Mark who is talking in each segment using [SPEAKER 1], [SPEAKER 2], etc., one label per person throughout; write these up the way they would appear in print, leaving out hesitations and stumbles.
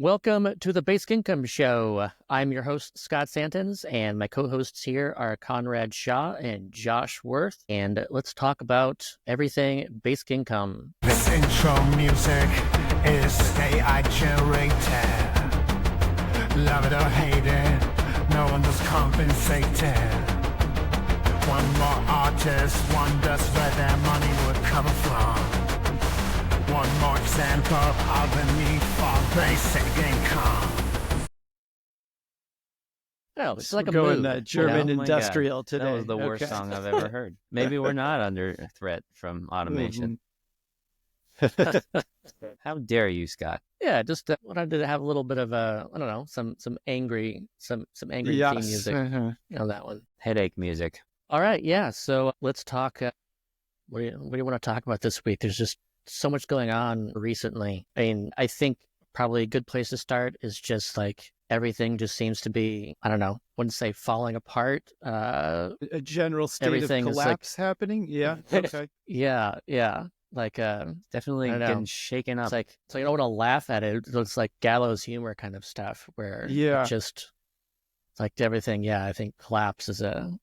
[SPEAKER 1] Welcome to the Basic Income Show. I'm your host, Scott Santens, and my co-hosts here are Conrad Shaw and Josh Worth. And let's talk about everything basic income.
[SPEAKER 2] This intro music is AI generated. Love it or hate it, no one does compensated. One more artist wonders where their money would come from. One more example of the need for basic income.
[SPEAKER 1] Oh, it's like a
[SPEAKER 3] going
[SPEAKER 1] mood,
[SPEAKER 3] German
[SPEAKER 1] you know?
[SPEAKER 3] industrial today.
[SPEAKER 4] That was the worst song I've ever heard. Maybe we're not under threat from automation. How dare you, Scott?
[SPEAKER 1] Yeah, just wanted to have a little bit of some angry theme music. You know, that one.
[SPEAKER 4] Headache music.
[SPEAKER 1] All right, yeah. So let's talk. What do you want to talk about this week? There's just so much going on recently. I mean, I think probably a good place to start is just like everything just seems to be, I don't know, wouldn't say falling apart.
[SPEAKER 3] A general state of collapse happening. Yeah. Okay.
[SPEAKER 1] Yeah. Like
[SPEAKER 4] Definitely getting shaken up.
[SPEAKER 1] It's like, so you don't want to laugh at it. It's like gallows humor kind of stuff where it's like everything. Yeah, I think collapse is a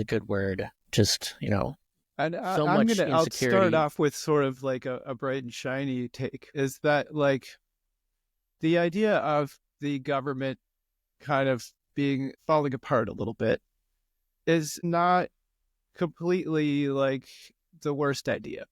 [SPEAKER 1] good word. Just, you know.
[SPEAKER 3] And
[SPEAKER 1] I'll
[SPEAKER 3] start off with sort of like a bright and shiny take, is that like the idea of the government kind of falling apart a little bit is not completely like the worst idea,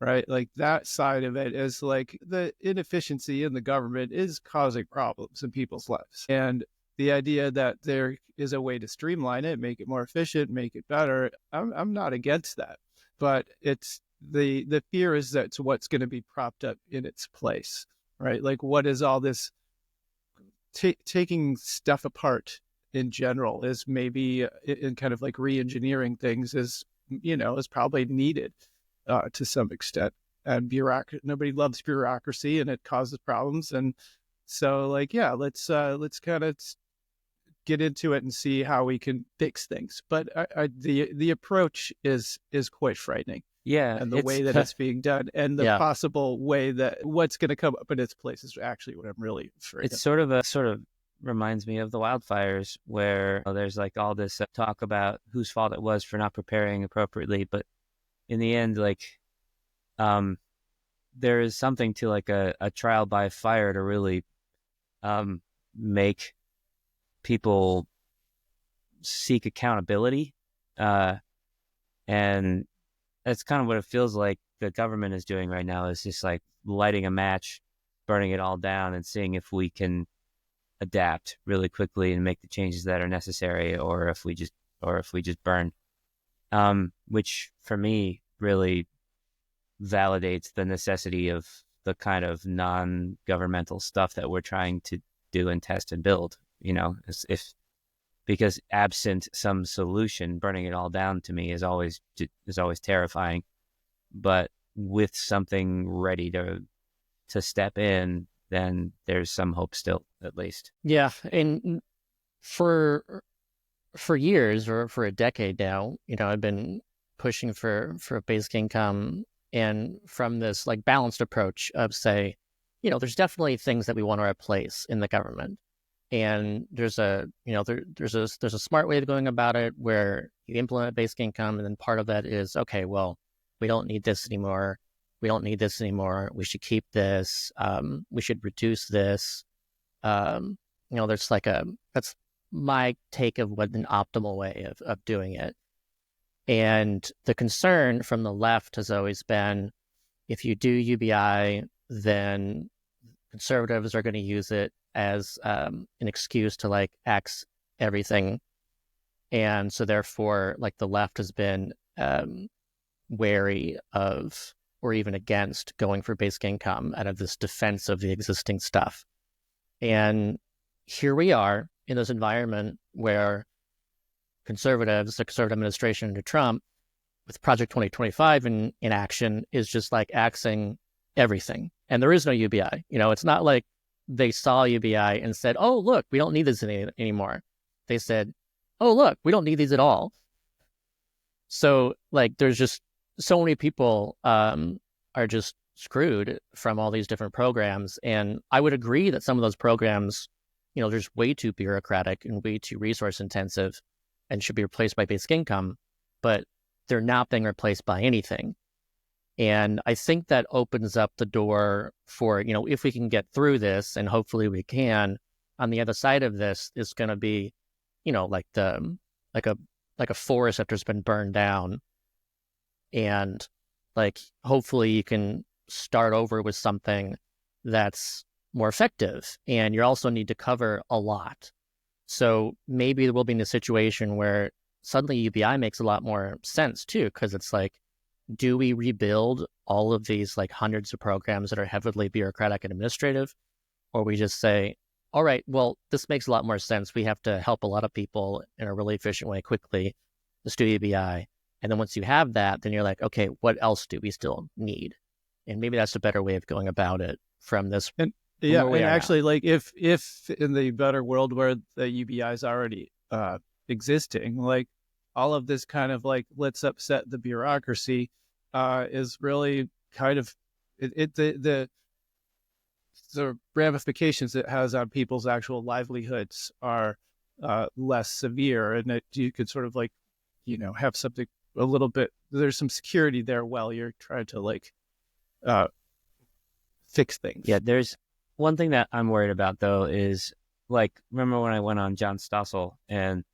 [SPEAKER 3] right? Like that side of it is like the inefficiency in the government is causing problems in people's lives. And the idea that there is a way to streamline it, make it more efficient, make it better, I'm not against that. But it's the fear is that's what's going to be propped up in its place, right? Like what is all this taking stuff apart in general is maybe in kind of like re-engineering things is probably needed to some extent. And nobody loves bureaucracy and it causes problems. And so like, yeah, let's kind of get into it and see how we can fix things. But the approach is quite frightening.
[SPEAKER 4] Yeah.
[SPEAKER 3] And the way that it's being done and the possible way that what's going to come up in its place is actually what I'm really afraid of.
[SPEAKER 4] It's sort of reminds me of the wildfires where there's like all this talk about whose fault it was for not preparing appropriately. But in the end, like, there is something to like a trial by fire to really make people seek accountability. And that's kind of what it feels like the government is doing right now, is just like lighting a match, burning it all down and seeing if we can adapt really quickly and make the changes that are necessary, or if we just burn, which for me really validates the necessity of the kind of non-governmental stuff that we're trying to do and test and build, because absent some solution, burning it all down to me is always terrifying. But with something ready to step in, then there's some hope still, at least.
[SPEAKER 1] Yeah, and for years or for a decade now, I've been pushing for basic income, and from this like balanced approach of say, there's definitely things that we want to replace in the government. And there's a smart way of going about it where you implement basic income, and then part of that is, okay, well, we don't need this anymore. We should keep this. We should reduce this. There's like that's my take of what an optimal way of doing it. And the concern from the left has always been, if you do UBI, then conservatives are going to use it as an excuse to like axe everything. And so therefore, like the left has been wary of or even against going for basic income out of this defense of the existing stuff. And here we are in this environment where the conservative administration under Trump, with Project 2025 in action, is just like axing everything. And there is no UBI. It's not like they saw UBI and said, oh, look, we don't need this anymore. They said, oh, look, we don't need these at all. So like, there's just so many people are just screwed from all these different programs. And I would agree that some of those programs, they're just way too bureaucratic and way too resource intensive and should be replaced by basic income, but they're not being replaced by anything. And I think that opens up the door for, if we can get through this, and hopefully we can, on the other side of this is going to be, like a forest that has been burned down. And like, hopefully you can start over with something that's more effective. And you also need to cover a lot. So maybe there will be in a situation where suddenly UBI makes a lot more sense too, because it's like, do we rebuild all of these like hundreds of programs that are heavily bureaucratic and administrative? Or we just say, all right, well, this makes a lot more sense. We have to help a lot of people in a really efficient way quickly. Let's do UBI. And then once you have that, then you're like, okay, what else do we still need? And maybe that's a better way of going about it from this.
[SPEAKER 3] And actually, like if in the better world where the UBI is already existing, like all of this kind of like, let's upset the bureaucracy is really kind of the ramifications it has on people's actual livelihoods are less severe, and you could sort of like, have something a little bit, there's some security there while you're trying to like fix things.
[SPEAKER 4] Yeah, there's one thing that I'm worried about though is like, remember when I went on John Stossel and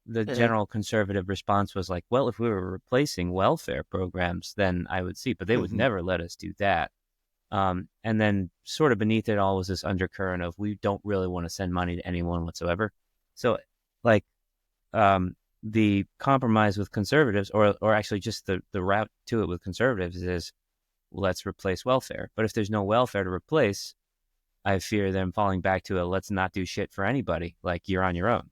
[SPEAKER 4] the general conservative response was like, well, if we were replacing welfare programs, then I would see, but they would never let us do that. And then sort of beneath it all was this undercurrent of, we don't really want to send money to anyone whatsoever. So like, the compromise with conservatives, or actually just the route to it with conservatives is, let's replace welfare. But if there's no welfare to replace, I fear them falling back to a let's not do shit for anybody, like you're on your own.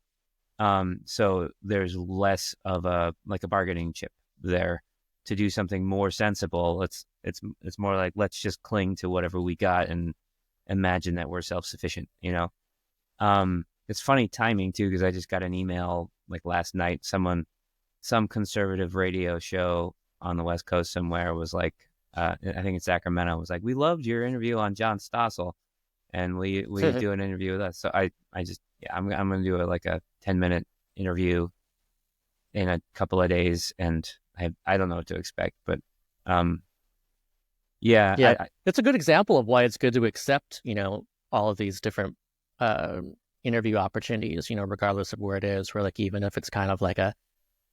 [SPEAKER 4] So there's less of a bargaining chip there to do something more sensible. It's more like, let's just cling to whatever we got and imagine that we're self-sufficient, It's funny timing too, because I just got an email like last night. Some conservative radio show on the West Coast somewhere was like, I think it's Sacramento, was like, we loved your interview on John Stossel, and will you do an interview with us? So I'm going to do like a 10-minute interview in a couple of days, and I don't know what to expect, but
[SPEAKER 1] it's a good example of why it's good to accept, all of these different interview opportunities, regardless of where it is, where like, even if it's kind of like a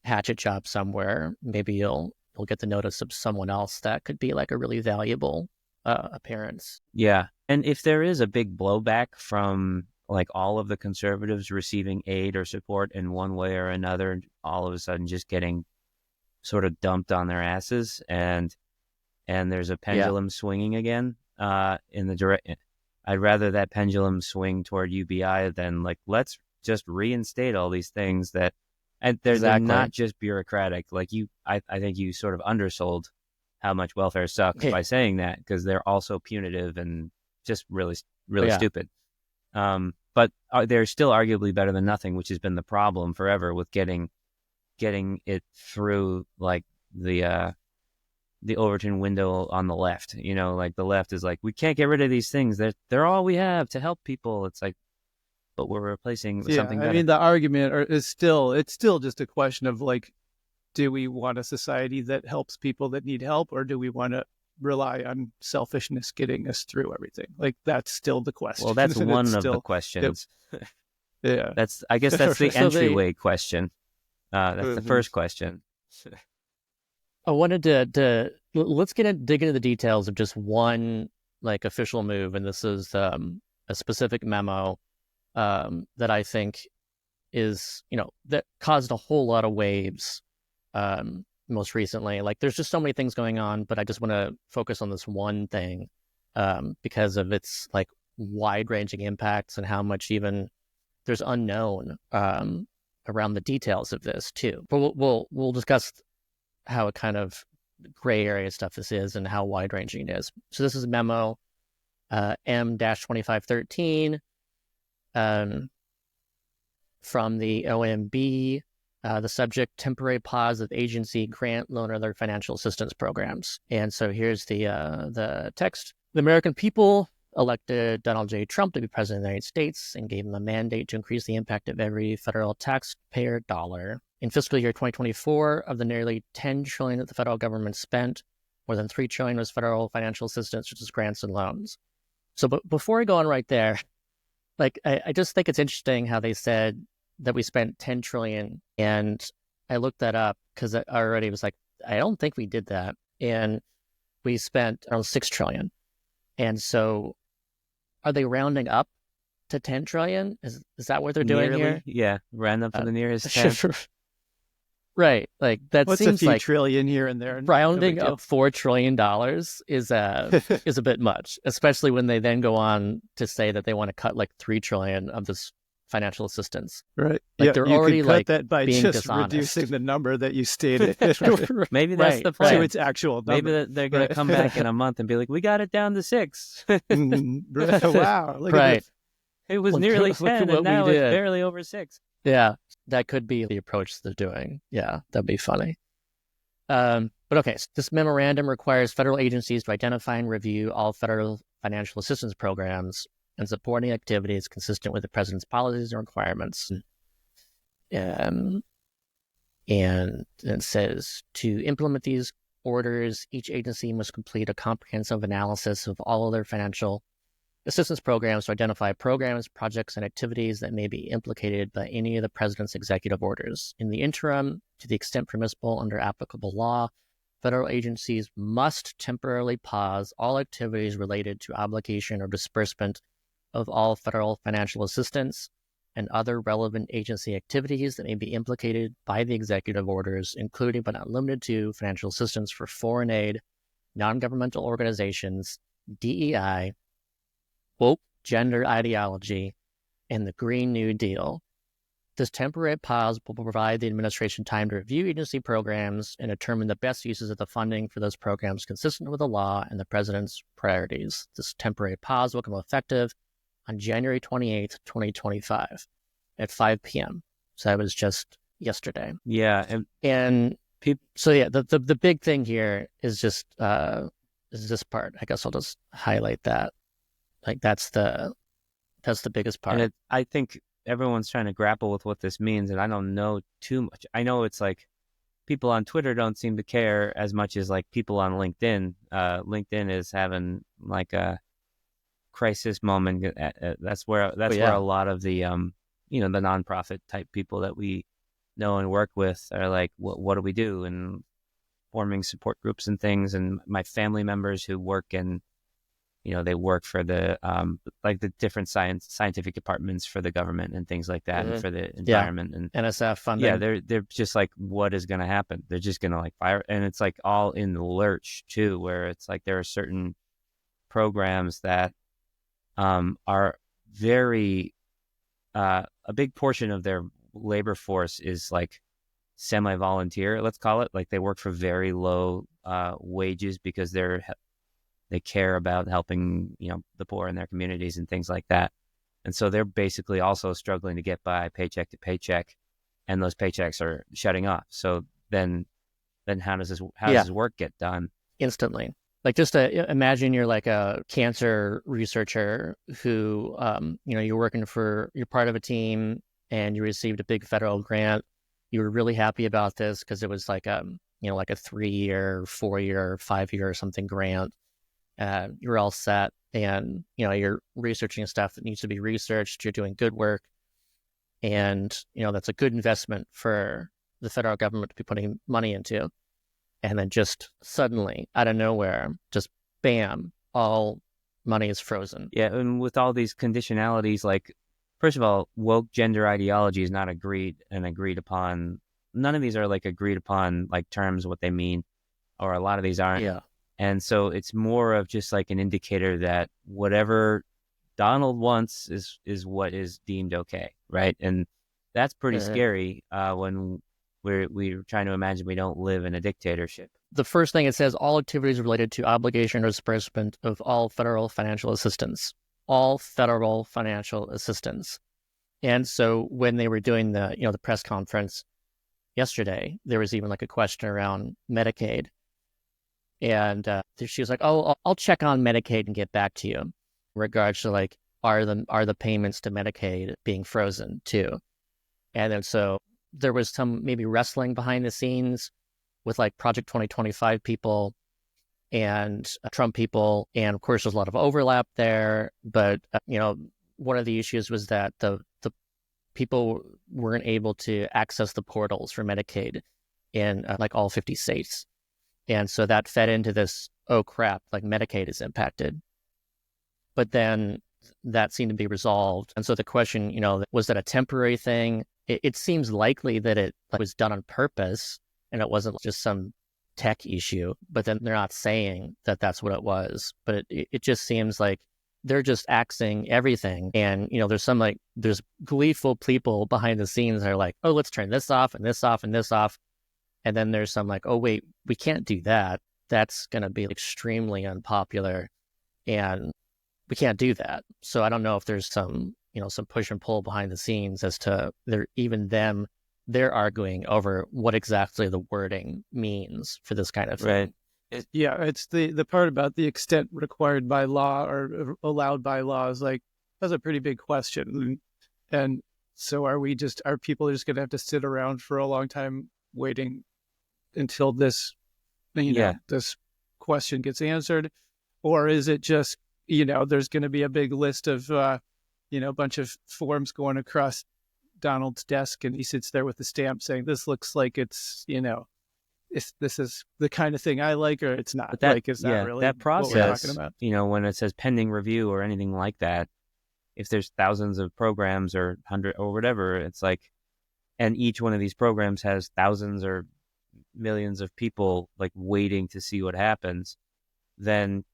[SPEAKER 1] hatchet job somewhere, maybe you'll get the notice of someone else that could be like a really valuable appearance.
[SPEAKER 4] Yeah. And if there is a big blowback from like all of the conservatives receiving aid or support in one way or another, all of a sudden just getting sort of dumped on their asses, and there's a pendulum swinging again in the direction. I'd rather that pendulum swing toward UBI than like, let's just reinstate all these things that, and they're not just bureaucratic. Like I think you sort of undersold how much welfare sucks by saying that, because they're also punitive and just really, really stupid. But they're still arguably better than nothing, which has been the problem forever with getting it through like the Overton window on the left. Like the left is like, we can't get rid of these things. They're all we have to help people. It's like, but we're replacing with something better.
[SPEAKER 3] I mean, the argument it's still just a question of like, do we want a society that helps people that need help, or do we want to rely on selfishness getting us through everything? Like, that's still the question.
[SPEAKER 4] Well, that's one of the questions. I guess that's the entryway question. That's the first question.
[SPEAKER 1] I wanted to let's dig into the details of just one like official move, and this is a specific memo that I think is that caused a whole lot of waves most recently. Like, there's just so many things going on, but I just want to focus on this one thing because of its like wide-ranging impacts and how much even there's unknown around the details of this too. But we'll discuss how it kind of gray area stuff this is and how wide-ranging it is. So this is memo M-2513 from the OMB The subject, temporary pause of agency, grant, loan, or other financial assistance programs. And so here's the text. The American people elected Donald J. Trump to be president of the United States and gave him a mandate to increase the impact of every federal taxpayer dollar. In fiscal year 2024, of the nearly $10 trillion that the federal government spent, more than $3 trillion was federal financial assistance, which is grants and loans. So before I go on right there, like I just think it's interesting how they said that we spent 10 trillion, and I looked that up because I already was like, I don't think we did that. And we spent around 6 trillion. And so are they rounding up to 10 trillion? Is that what they're doing here?
[SPEAKER 4] Yeah, round up to the nearest 10.
[SPEAKER 1] Right. Like that
[SPEAKER 3] What's
[SPEAKER 1] seems
[SPEAKER 3] a few
[SPEAKER 1] like
[SPEAKER 3] trillion here and there.
[SPEAKER 1] rounding up $4 trillion is a bit much, especially when they then go on to say that they want to cut like 3 trillion of this financial assistance.
[SPEAKER 3] Right.
[SPEAKER 1] Like
[SPEAKER 3] yeah,
[SPEAKER 1] they're
[SPEAKER 3] you
[SPEAKER 1] already
[SPEAKER 3] could cut
[SPEAKER 1] like
[SPEAKER 3] that by
[SPEAKER 1] being
[SPEAKER 3] just
[SPEAKER 1] dishonest.
[SPEAKER 3] reducing the number that you stated.
[SPEAKER 4] Maybe that's
[SPEAKER 1] Right,
[SPEAKER 4] the
[SPEAKER 1] right.
[SPEAKER 4] plan.
[SPEAKER 3] To its actual number.
[SPEAKER 4] Maybe they're going to come back in a month and be like, we got it down to 6.
[SPEAKER 3] Wow. Look at
[SPEAKER 1] Right.
[SPEAKER 3] this.
[SPEAKER 4] It was
[SPEAKER 1] Look-
[SPEAKER 4] nearly
[SPEAKER 1] look
[SPEAKER 4] 10
[SPEAKER 1] at what
[SPEAKER 4] and
[SPEAKER 1] we
[SPEAKER 4] now it's
[SPEAKER 1] did.
[SPEAKER 4] barely over 6.
[SPEAKER 1] Yeah, that could be the approach they're doing. Yeah, that'd be funny. But okay, so this memorandum requires federal agencies to identify and review all federal financial assistance programs and supporting activities consistent with the president's policies and requirements. And it says to implement these orders, each agency must complete a comprehensive analysis of all of their financial assistance programs to identify programs, projects, and activities that may be implicated by any of the president's executive orders. In the interim, to the extent permissible under applicable law, federal agencies must temporarily pause all activities related to obligation or disbursement of all federal financial assistance and other relevant agency activities that may be implicated by the executive orders, including but not limited to financial assistance for foreign aid, non-governmental organizations, DEI, woke gender ideology, and the Green New Deal. This temporary pause will provide the administration time to review agency programs and determine the best uses of the funding for those programs consistent with the law and the president's priorities. This temporary pause will become effective on January 28th, 2025 at 5 p.m. So that was just yesterday.
[SPEAKER 4] Yeah.
[SPEAKER 1] And so yeah, the big thing here is just is this part. I guess I'll just highlight that. Like that's the biggest part.
[SPEAKER 4] And I think everyone's trying to grapple with what this means, and I don't know too much. I know it's like people on Twitter don't seem to care as much as like people on LinkedIn. LinkedIn is having like a crisis moment. That's where a lot of the the nonprofit type people that we know and work with are like, what do we do? And forming support groups and things. And my family members who work in they work for the like the different scientific departments for the government and things like that, and for the environment and
[SPEAKER 1] NSF funding.
[SPEAKER 4] Yeah, they're just like, what is going to happen? They're just going to like fire, and it's like all in the lurch too, where it's like there are certain programs that are very a big portion of their labor force is like semi-volunteer, let's call it. Like they work for very low wages because they care about helping, the poor in their communities and things like that. And so they're basically also struggling to get by paycheck to paycheck, and those paychecks are shutting off. So then how does this work get done?
[SPEAKER 1] Instantly. Like just imagine you're like a cancer researcher who, you're part of a team and you received a big federal grant. You were really happy about this because it was like a 3-year, 4-year, 5-year or something grant. You're all set, and you're researching stuff that needs to be researched. You're doing good work, and that's a good investment for the federal government to be putting money into. And then just suddenly, out of nowhere, just bam, all money is frozen.
[SPEAKER 4] Yeah, and with all these conditionalities, like first of all, woke gender ideology is not agreed upon. None of these are like agreed upon like terms, what they mean, or a lot of these aren't.
[SPEAKER 1] Yeah.
[SPEAKER 4] And so it's more of just like an indicator that whatever Donald wants is what is deemed okay, right? And that's pretty scary when we're trying to imagine we don't live in a dictatorship.
[SPEAKER 1] The first thing it says, all activities related to obligation or disbursement of all federal financial assistance. All federal financial assistance. And so when they were doing the press conference, yesterday, there was even like a question around Medicaid. And she was like, "Oh, I'll check on Medicaid and get back to you." In regards to like, are the payments to Medicaid being frozen too? And then so there was some maybe wrestling behind the scenes with like Project 2025 people and Trump people, and of course there's a lot of overlap there. But one of the issues was that the people weren't able to access the portals for Medicaid in like all 50 states. And so that fed into this, oh crap, like Medicaid is impacted. But then that seemed to be resolved. And so the question, was that a temporary thing? It seems likely that it was done on purpose and it wasn't just some tech issue, but then they're not saying that that's what it was. But it just seems like they're just axing everything. And, there's gleeful people behind the scenes that are like, oh, let's turn this off and this off and this off. And then there's some like, oh, wait, we can't do that. That's going to be extremely unpopular and we can't do that. So I don't know if there's some push and pull behind the scenes as to they're arguing over what exactly the wording means for this kind of thing.
[SPEAKER 4] Right.
[SPEAKER 3] It's the part about the extent required by law or allowed by law is like, that's a pretty big question. And so are people just going to have to sit around for a long time waiting until this, this question gets answered? Or is it just, there's going to be a big list of, a bunch of forms going across Donald's desk and he sits there with the stamp saying, this looks like it's, this is the kind of thing I like, or it's not.
[SPEAKER 4] But
[SPEAKER 3] Is that really
[SPEAKER 4] that process,
[SPEAKER 3] what we're talking about?
[SPEAKER 4] When it says pending review or anything like that, if there's thousands of programs or 100 or whatever, it's like, and each one of these programs has thousands or millions of people like waiting to see what happens, then,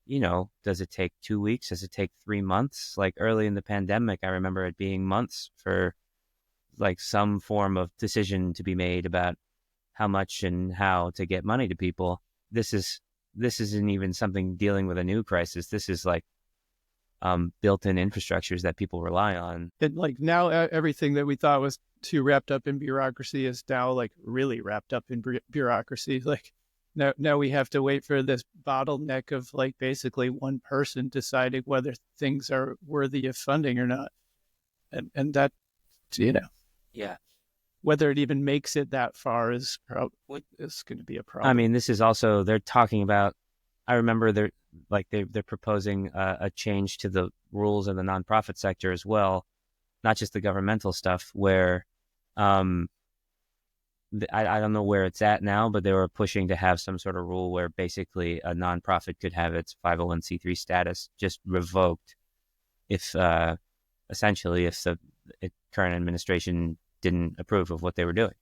[SPEAKER 4] does it take 2 weeks? Does it take 3 months? Like early in the pandemic, I remember it being months for like some form of decision to be made about how much and how to get money to people. This isn't even something dealing with a new crisis. This is like built-in infrastructures that people rely on.
[SPEAKER 3] And like now everything that we thought was too wrapped up in bureaucracy is now like really wrapped up in bureaucracy. Like now we have to wait for this bottleneck of like basically one person deciding whether things are worthy of funding or not. And that,
[SPEAKER 4] Yeah.
[SPEAKER 3] whether it even makes it that far is going to be a problem.
[SPEAKER 4] I mean, this is also, they're talking about, I remember they're proposing a change to the rules in the nonprofit sector as well, not just the governmental stuff where, I don't know where it's at now, but they were pushing to have some sort of rule where basically a nonprofit could have its 501c3 status just revoked if the current administration didn't approve of what they were doing.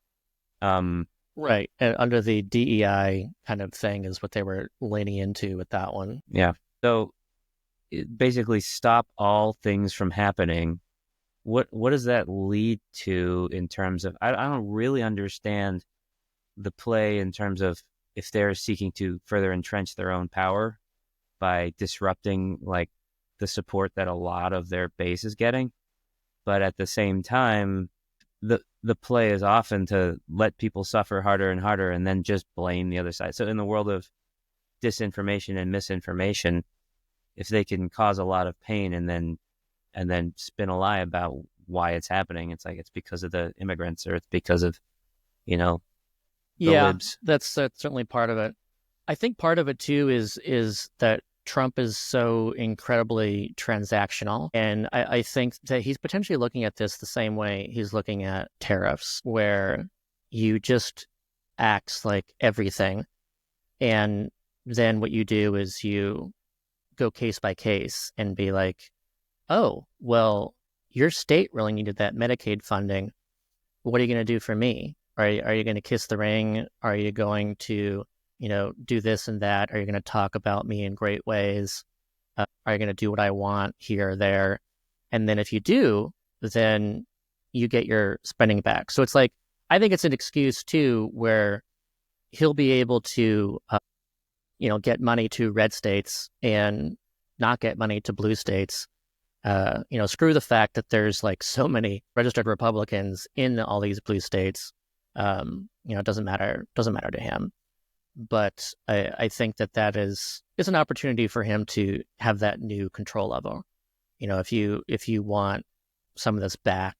[SPEAKER 1] Right. And under the DEI kind of thing is what they were leaning into with that one.
[SPEAKER 4] Yeah. So basically stop all things from happening. What does that lead to in terms of, I don't really understand the play in terms of if they're seeking to further entrench their own power by disrupting like the support that a lot of their base is getting. But at the same time, the play is often to let people suffer harder and harder and then just blame the other side. So in the world of disinformation and misinformation, if they can cause a lot of pain and then spin a lie about why it's happening, it's like it's because of the immigrants or it's because of, the libs.
[SPEAKER 1] That's certainly part of it. I think part of it too is that Trump is so incredibly transactional. And I think that he's potentially looking at this the same way he's looking at tariffs, where you just axe like everything. And then what you do is you go case by case and be like, oh, well, your state really needed that Medicaid funding. What are you going to do for me? Are you going to kiss the ring? Are you going to do this and that? Are you going to talk about me in great ways? Are you going to do what I want here or there? And then if you do, then you get your spending back. So it's like, I think it's an excuse too, where he'll be able to, get money to red states and not get money to blue states. Screw the fact that there's like so many registered Republicans in all these blue states. it doesn't matter to him. But I think that is an opportunity for him to have that new control level. If you want some of this back,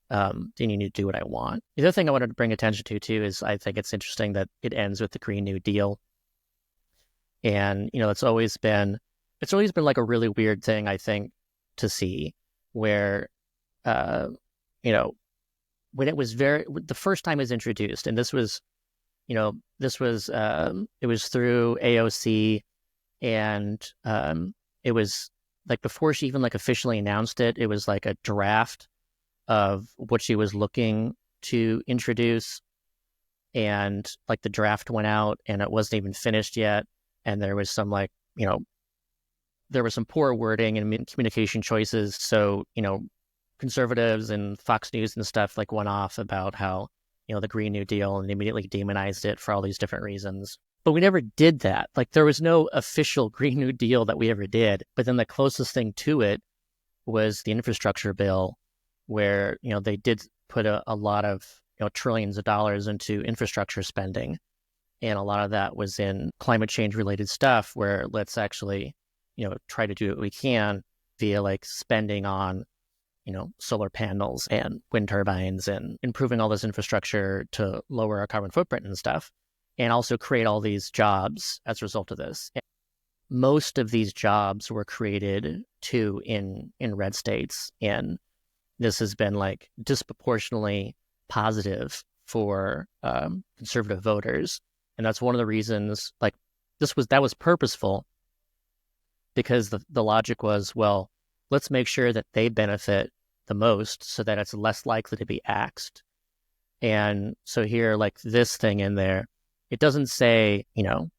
[SPEAKER 1] then you need to do what I want. The other thing I wanted to bring attention to too is I think it's interesting that it ends with the Green New Deal. And, it's always been like a really weird thing, I think, to see where, when it was the first time it was introduced, and this was it was through AOC, and it was like before she even like officially announced it, it was like a draft of what she was looking to introduce, and like the draft went out and it wasn't even finished yet, and there was some there was some poor wording and communication choices, so conservatives and Fox News and stuff like went off about how the Green New Deal, and immediately demonized it for all these different reasons. But we never did that. Like, there was no official Green New Deal that we ever did. But then the closest thing to it was the infrastructure bill, where they did put a lot of trillions of dollars into infrastructure spending, and a lot of that was in climate change related stuff, where let's actually try to do what we can via like spending on solar panels and wind turbines and improving all this infrastructure to lower our carbon footprint and stuff, and also create all these jobs as a result of this. And most of these jobs were created too in red states, and this has been like disproportionately positive for conservative voters. And that's one of the reasons like that was purposeful, because the logic was, well, let's make sure that they benefit the most so that it's less likely to be axed. And so here, like this thing in there, it doesn't say,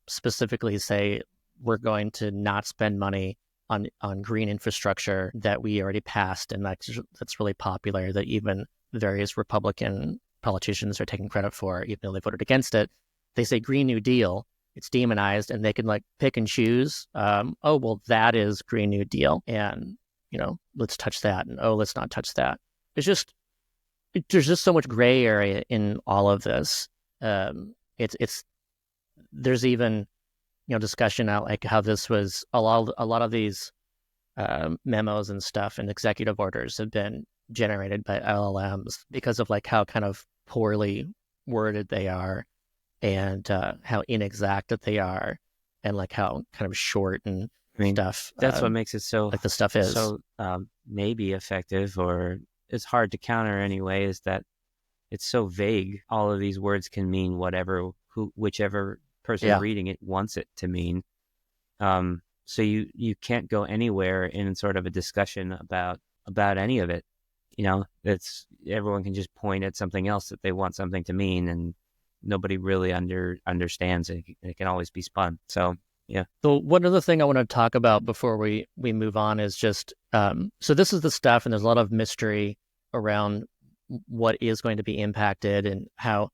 [SPEAKER 1] specifically say we're going to not spend money on green infrastructure that we already passed, and that's really popular, that even various Republican politicians are taking credit for, even though they voted against it. They say Green New Deal, it's demonized, and they can like pick and choose. Oh, well, that is Green New Deal, and let's touch that, and let's not touch that. There's just so much gray area in all of this. There's even discussion out like how this was a lot of these memos and stuff and executive orders have been generated by LLMs because of like how kind of poorly worded they are, and how inexact that they are, and like how kind of short and stuff.
[SPEAKER 4] That's what makes it so
[SPEAKER 1] like the stuff is
[SPEAKER 4] so maybe effective, or it's hard to counter anyway, is that it's so vague. All of these words can mean whatever whichever person reading it wants it to mean. So you can't go anywhere in sort of a discussion about any of it. It's everyone can just point at something else that they want something to mean, and nobody really understands it. It can always be spun. So yeah.
[SPEAKER 1] So one other thing I want to talk about before we move on is just, so this is the stuff, and there's a lot of mystery around what is going to be impacted, and how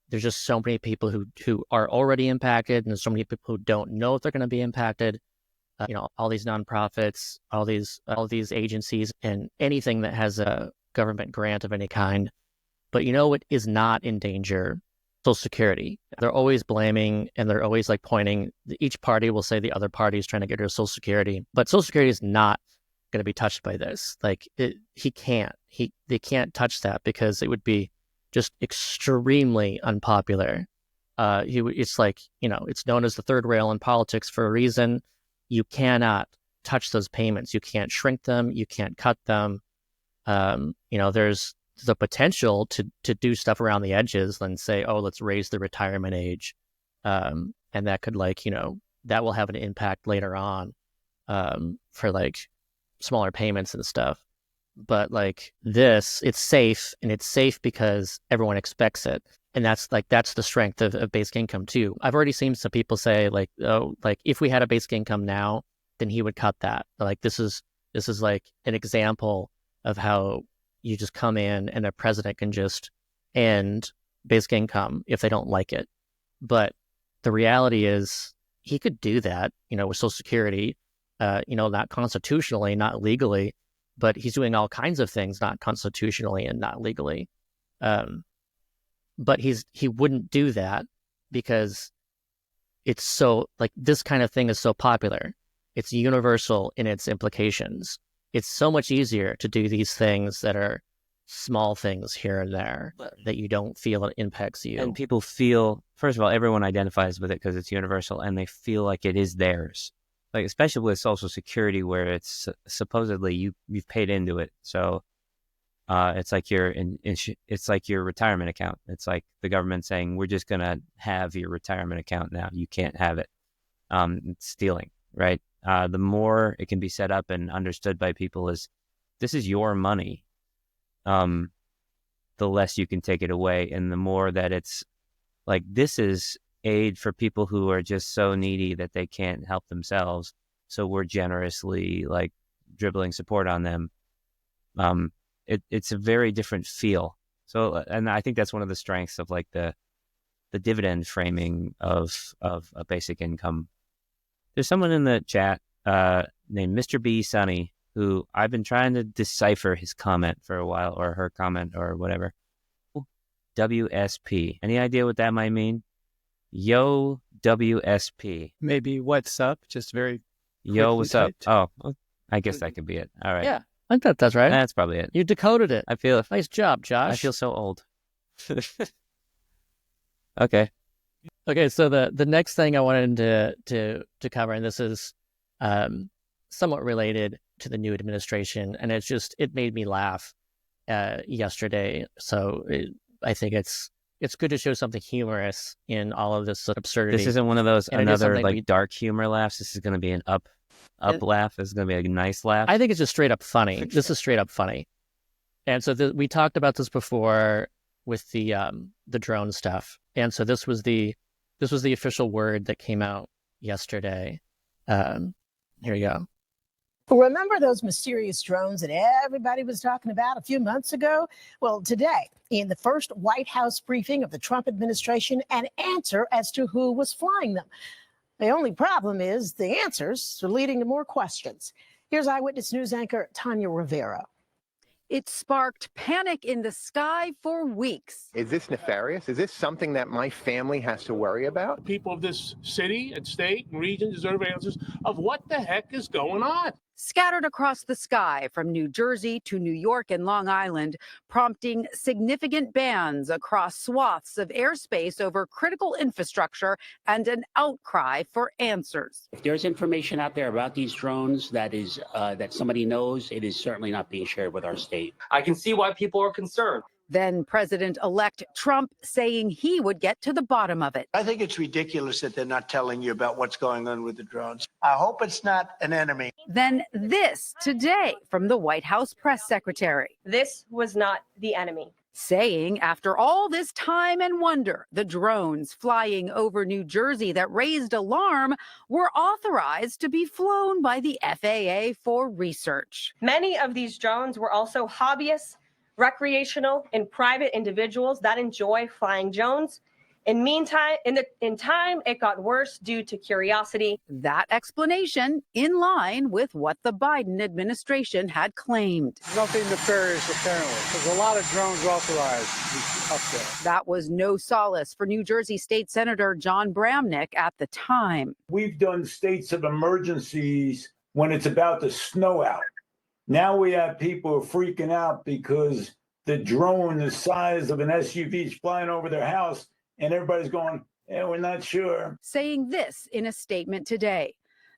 [SPEAKER 1] there's just so many people who are already impacted, and there's so many people who don't know if they're going to be impacted. All these nonprofits, all these agencies, and anything that has a government grant of any kind. But what is not in danger? Social Security. They're always blaming, and they're always like pointing. Each party will say the other party is trying to get rid of Social Security, but Social Security is not going to be touched by this. Like they can't touch that, because it would be just extremely unpopular. It's like it's known as the third rail in politics for a reason. You cannot touch those payments. You can't shrink them. You can't cut them. There's the potential to do stuff around the edges and say, oh, let's raise the retirement age. And that could that will have an impact later on for like smaller payments and stuff. But like this, it's safe, and it's safe because everyone expects it. And that's the strength of basic income too. I've already seen some people say like, oh, like if we had a basic income now, then he would cut that. Like this is like an example of how you just come in and a president can just end basic income if they don't like it. But the reality is he could do that, with Social Security, not constitutionally, not legally, but he's doing all kinds of things not constitutionally and not legally. but he wouldn't do that because it's so, like, this kind of thing is so popular. It's universal in its implications. It's so much easier to do these things that are small things here and there that you don't feel it impacts you.
[SPEAKER 4] And people feel, first of all, everyone identifies with it because it's universal and they feel like it is theirs. Like, especially with Social Security, where it's supposedly you've paid into it. So it's like it's like your retirement account. It's like the government saying, we're just going to have your retirement account now. You can't have it. It's stealing, right? The more it can be set up and understood by people as this is your money, the less you can take it away. And the more that it's like, this is aid for people who are just so needy that they can't help themselves. So we're generously like dribbling support on them. It's a very different feel. So, and I think that's one of the strengths of like the dividend framing of a basic income. There's someone in the chat named Mr. B. Sunny, who I've been trying to decipher his comment for a while, or her comment, or whatever. WSP. Any idea what that might mean? Yo, WSP.
[SPEAKER 3] Maybe what's up? Just very
[SPEAKER 4] Yo,
[SPEAKER 3] quickly
[SPEAKER 4] what's
[SPEAKER 3] typed.
[SPEAKER 4] up? Oh, I guess that could be it. All right.
[SPEAKER 1] Yeah, I think that's right.
[SPEAKER 4] That's probably it.
[SPEAKER 1] You decoded it.
[SPEAKER 4] I feel
[SPEAKER 1] Nice job, Josh.
[SPEAKER 4] I feel so old. Okay.
[SPEAKER 1] Okay, so the next thing I wanted to cover, and this is somewhat related to the new administration, and it made me laugh yesterday. So I think it's good to show something humorous in all of this absurdity.
[SPEAKER 4] This isn't one of those
[SPEAKER 1] And
[SPEAKER 4] another like dark humor laughs. This is going to be an up laugh. This is going to be a nice laugh.
[SPEAKER 1] I think it's just straight up funny. This is straight up funny. And so we talked about this before with the drone stuff. And so this was the official word that came out yesterday. Here you go.
[SPEAKER 5] Remember those mysterious drones that everybody was talking about a few months ago? Well, today, in the first White House briefing of the Trump administration, an answer as to who was flying them. The only problem is the answers are leading to more questions. Here's Eyewitness News anchor Tanya Rivera.
[SPEAKER 6] It sparked panic in the sky for weeks.
[SPEAKER 7] Is this nefarious? Is this something that my family has to worry about?
[SPEAKER 8] People of this city and state and region deserve answers of what the heck is going on.
[SPEAKER 6] Scattered across the sky from New Jersey to New York and Long Island, prompting significant bans across swaths of airspace over critical infrastructure and an outcry for answers.
[SPEAKER 9] If there's information out there about these drones that somebody knows, it is certainly not being shared with our state.
[SPEAKER 10] I can see why people are concerned.
[SPEAKER 6] Then President-elect Trump saying he would get to the bottom of it.
[SPEAKER 11] I think it's ridiculous that they're not telling you about what's going on with the drones. I hope it's not an enemy.
[SPEAKER 6] Then this today from the White House press secretary.
[SPEAKER 12] This was not the enemy.
[SPEAKER 6] Saying after all this time and wonder, the drones flying over New Jersey that raised alarm were authorized to be flown by the FAA for research.
[SPEAKER 12] Many of these drones were also hobbyists, recreational, and private individuals that enjoy flying drones. In time, it got worse due to curiosity.
[SPEAKER 6] That explanation in line with what the Biden administration had claimed.
[SPEAKER 11] Nothing nefarious, apparently, because a lot of drones authorized up there.
[SPEAKER 6] That was no solace for New Jersey State Senator John Bramnick at the time.
[SPEAKER 13] We've done states of emergencies when it's about to snow out. Now we have people freaking out because the drone the size of an SUV is flying over their house, and everybody's going, yeah, we're not sure.
[SPEAKER 6] Saying this in a statement today.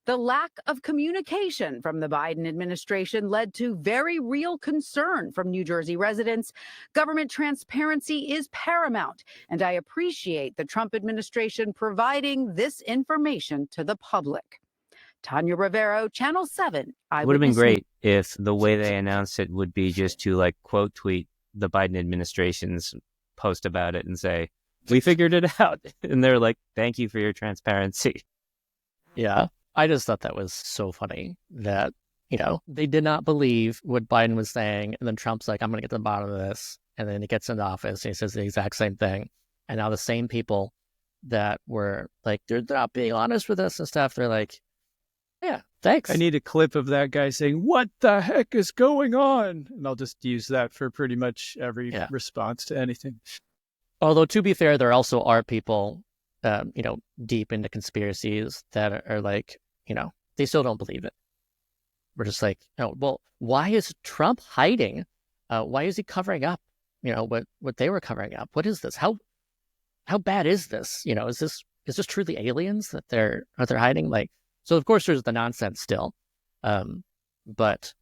[SPEAKER 6] The lack of communication from the Biden administration led to very real concern from New Jersey residents. Government transparency is paramount, and I appreciate the Trump administration providing this information to the public. Tanya Rivero, Channel 7.
[SPEAKER 4] It would have been great if the way they announced it would be just to like quote tweet the Biden administration's post about it and say, we figured it out. And they're like, thank you for your transparency.
[SPEAKER 1] Yeah. I just thought that was so funny that, they did not believe what Biden was saying. And then Trump's like, I'm going to get to the bottom of this. And then he gets into office and he says the exact same thing. And now the same people that were like, they're not being honest with us and stuff. They're like, yeah, thanks.
[SPEAKER 3] I need a clip of that guy saying, what the heck is going on? And I'll just use that for pretty much every response to anything.
[SPEAKER 1] Although, to be fair, there also are people, deep into conspiracies that are like, they still don't believe it. We're just like, oh, well, why is Trump hiding? Why is he covering up, what they were covering up? What is this? How bad is this? Is this truly aliens that they're hiding? Like, so of course there's the nonsense still, but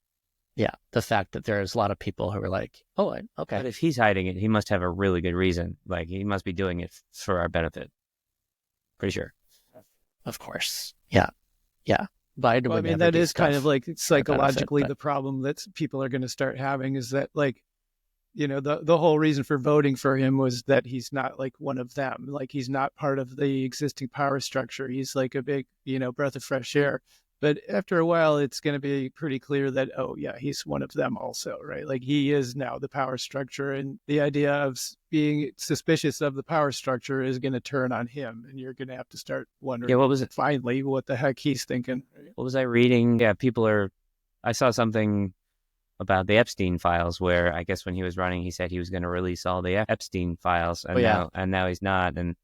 [SPEAKER 1] yeah, the fact that there's a lot of people who are like, oh, okay.
[SPEAKER 4] But if he's hiding it, he must have a really good reason. Like, he must be doing it for our benefit. Pretty sure.
[SPEAKER 1] Of course. Yeah. Biden
[SPEAKER 3] Well, I mean, that is kind of like psychologically the problem that people are going to start having is that, like, the whole reason for voting for him was that he's not like one of them. Like, he's not part of the existing power structure. He's like a big, breath of fresh air. But after a while, it's going to be pretty clear that, oh, yeah, he's one of them also, right? Like, he is now the power structure. And the idea of being suspicious of the power structure is going to turn on him. And you're going to have to start wondering,
[SPEAKER 4] what was it?
[SPEAKER 3] Finally, what the heck he's thinking.
[SPEAKER 4] What was I reading? Yeah, I saw something about the Epstein files where I guess when he was running, he said he was going to release all the Epstein files. And now he's not. And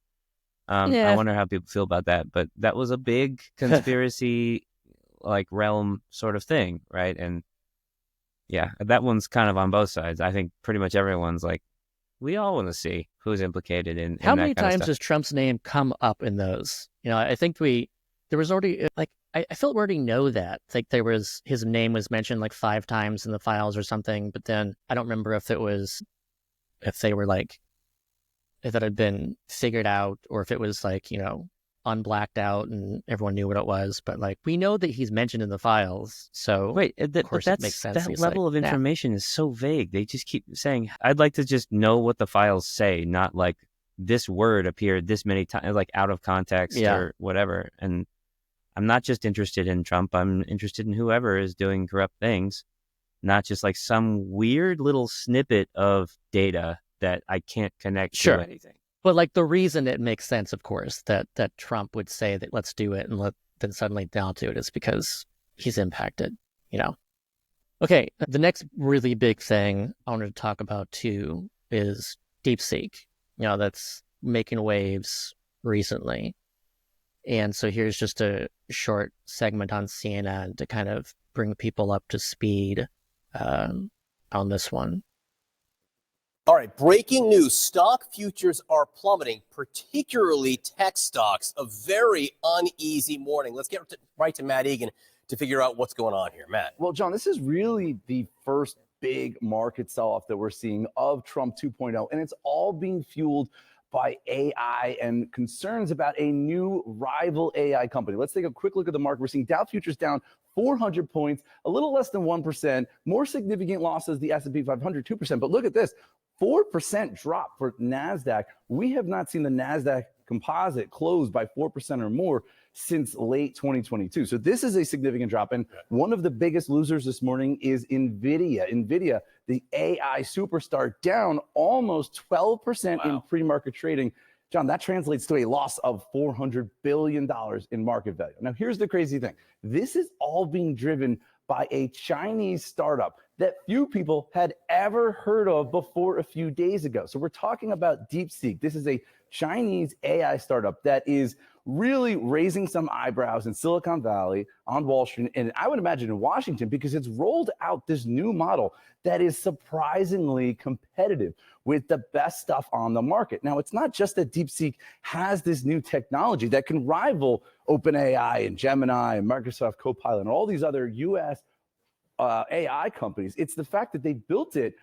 [SPEAKER 4] I wonder how people feel about that. But that was a big conspiracy like realm sort of thing, right? And yeah, that one's kind of on both sides. I think pretty much everyone's like, we all want to see who's implicated in
[SPEAKER 1] how
[SPEAKER 4] that
[SPEAKER 1] many
[SPEAKER 4] kind of
[SPEAKER 1] times
[SPEAKER 4] stuff.
[SPEAKER 1] does Trump's name come up in those? I think there was already like I feel we already know that. Like, his name was mentioned like 5 times in the files or something, but then I don't remember if they were like, if it had been figured out or if it was like, unblacked out and everyone knew what it was. But like, we know that he's mentioned in the files. So
[SPEAKER 4] wait,
[SPEAKER 1] of course it makes sense.
[SPEAKER 4] That level of information is so vague. They just keep saying, I'd like to just know what the files say, not like this word appeared this many times, like out of context or whatever. And I'm not just interested in Trump. I'm interested in whoever is doing corrupt things, not just like some weird little snippet of data that I can't connect to anything.
[SPEAKER 1] But like, the reason it makes sense, of course, that Trump would say that let's do it and then suddenly not do it is because he's impacted, Okay, the next really big thing I wanted to talk about too is DeepSeek. That's making waves recently. And so here's just a short segment on CNN to kind of bring people up to speed on this one.
[SPEAKER 14] All right, breaking news. Stock futures are plummeting, particularly tech stocks. A very uneasy morning. Let's get right to Matt Egan to figure out what's going on here. Matt.
[SPEAKER 15] Well, John, this is really the first big market sell-off that we're seeing of Trump 2.0, and it's all being fueled by AI and concerns about a new rival AI company. Let's take a quick look at the market. We're seeing Dow futures down 400 points, a little less than 1%, more significant losses, the S&P 500, 2%. But look at this, 4% drop for NASDAQ. We have not seen the NASDAQ composite close by 4% or more since late 2022. So this is a significant drop. And one of the biggest losers this morning is NVIDIA. NVIDIA, the AI superstar, down almost 12% in pre-market trading. John, that translates to a loss of $400 billion in market value. Now, here's the crazy thing. This is all being driven by a Chinese startup that few people had ever heard of before a few days ago. So we're talking about DeepSeek. This is a Chinese AI startup that is really raising some eyebrows in Silicon Valley, on Wall Street, and I would imagine in Washington, because it's rolled out this new model that is surprisingly competitive with the best stuff on the market. Now, it's not just that DeepSeek has this new technology that can rival OpenAI and Gemini and Microsoft Copilot and all these other US AI companies. It's the fact that they built it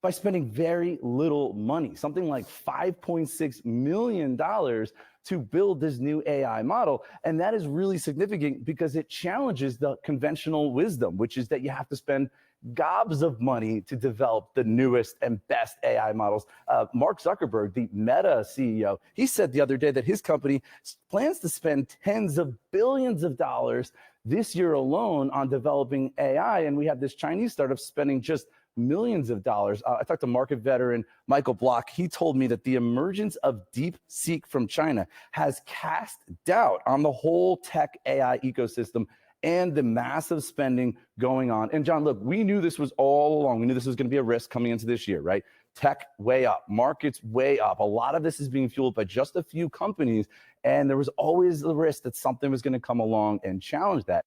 [SPEAKER 15] by spending very little money, something like $5.6 million to build this new AI model. And that is really significant because it challenges the conventional wisdom, which is that you have to spend gobs of money to develop the newest and best AI models. Mark Zuckerberg, the Meta CEO, he said the other day that his company plans to spend tens of billions of dollars this year alone on developing AI. And we have this Chinese startup spending just millions of dollars. I talked to market veteran Michael Block. He told me that the emergence of DeepSeek from China has cast doubt on the whole tech AI ecosystem and the massive spending going on. And John, look, we knew this was all along. We knew this was going to be a risk coming into this year, right? Tech way up, markets way up. A lot of this is being fueled by just a few companies. And there was always the risk that something was going to come along and challenge that.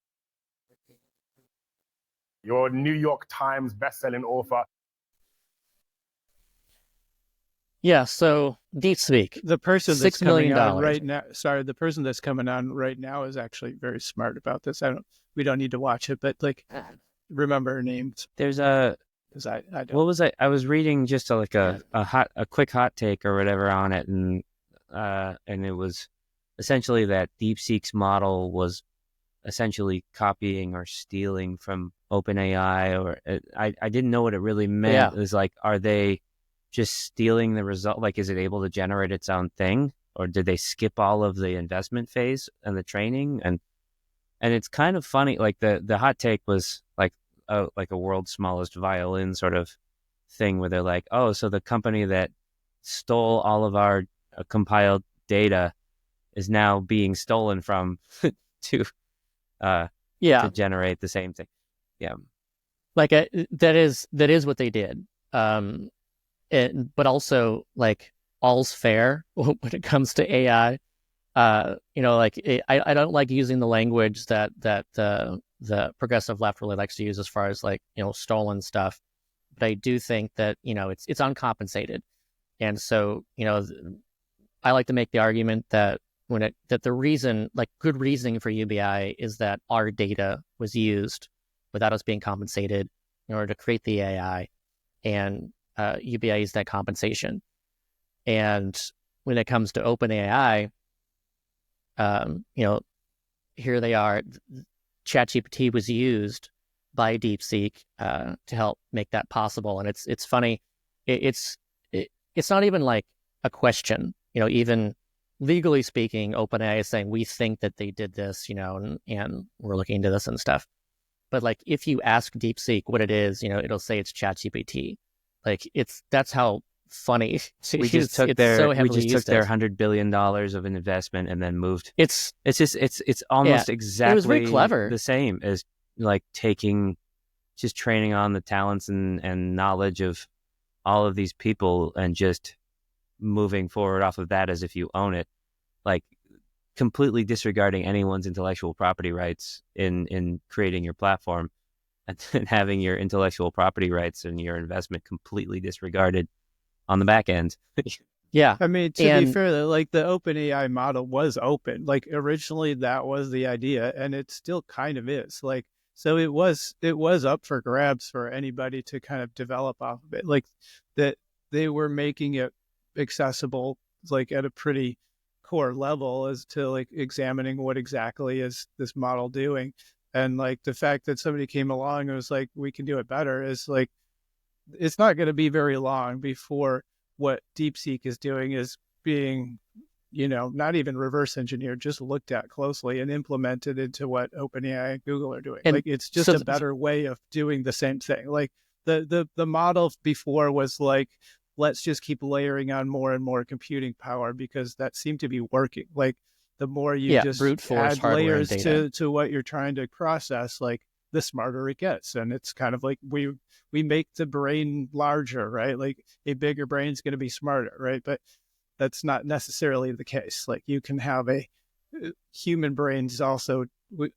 [SPEAKER 16] Your New York Times bestselling author.
[SPEAKER 1] Yeah, so DeepSeek,
[SPEAKER 3] the person that's
[SPEAKER 1] $6 million
[SPEAKER 3] coming on right now. Sorry, the person that's coming on right now is actually very smart about this. We don't need to watch it, but like, remember her names.
[SPEAKER 4] There's a.
[SPEAKER 3] Because I don't.
[SPEAKER 4] What was I was reading just a quick hot take or whatever on it, and it was essentially that DeepSeek's model was essentially copying or stealing from OpenAI, or I didn't know what it really meant.
[SPEAKER 1] Yeah.
[SPEAKER 4] It was like, are they just stealing the result? Like, is it able to generate its own thing, or did they skip all of the investment phase and the training? And it's kind of funny. Like the hot take was like a world's smallest violin sort of thing, where they're like, oh, so the company that stole all of our compiled data is now being stolen from to generate the same thing. Yeah,
[SPEAKER 1] like that is what they did. But also, like, all's fair when it comes to AI. I don't like using the language that the progressive left really likes to use as far as, like, stolen stuff. But I do think that, it's uncompensated. And so, I like to make the argument that the reason, like, good reasoning for UBI is that our data was used without us being compensated in order to create the AI, and UBI is that compensation. And when it comes to OpenAI, here they are. ChatGPT was used by DeepSeek to help make that possible, and it's funny. It's not even like a question. Even legally speaking, OpenAI is saying we think that they did this, and we're looking into this and stuff. But, like, if you ask DeepSeek what it is, it'll say it's ChatGPT. Like, that's how funny.
[SPEAKER 4] We just took their $100 billion of an investment and then moved. It's almost exactly,
[SPEAKER 1] it was very clever.
[SPEAKER 4] The same as, like, just training on the talents and knowledge of all of these people and just moving forward off of that as if you own it, like completely disregarding anyone's intellectual property rights in creating your platform, and then having your intellectual property rights and your investment completely disregarded on the back end.
[SPEAKER 1] Yeah.
[SPEAKER 3] I mean, to be fair, like, the OpenAI model was open. Like, originally that was the idea, and it still kind of is. Like, so it was up for grabs for anybody to kind of develop off of it. Like, that they were making it accessible, like, at a pretty core level as to, like, examining what exactly is this model doing. And, like, the fact that somebody came along and was like, we can do it better, is like, it's not going to be very long before what DeepSeek is doing is being, not even reverse engineered, just looked at closely and implemented into what OpenAI and Google are doing. And like, it's just a better way of doing the same thing. Like, the model before was like, let's just keep layering on more and more computing power because that seemed to be working. Like, the more you just
[SPEAKER 1] brute force
[SPEAKER 3] add layers to what you're trying to process, like, the smarter it gets. And it's kind of like we make the brain larger, right? Like, a bigger brain is going to be smarter, right? But that's not necessarily the case. Like, you can have human brains also,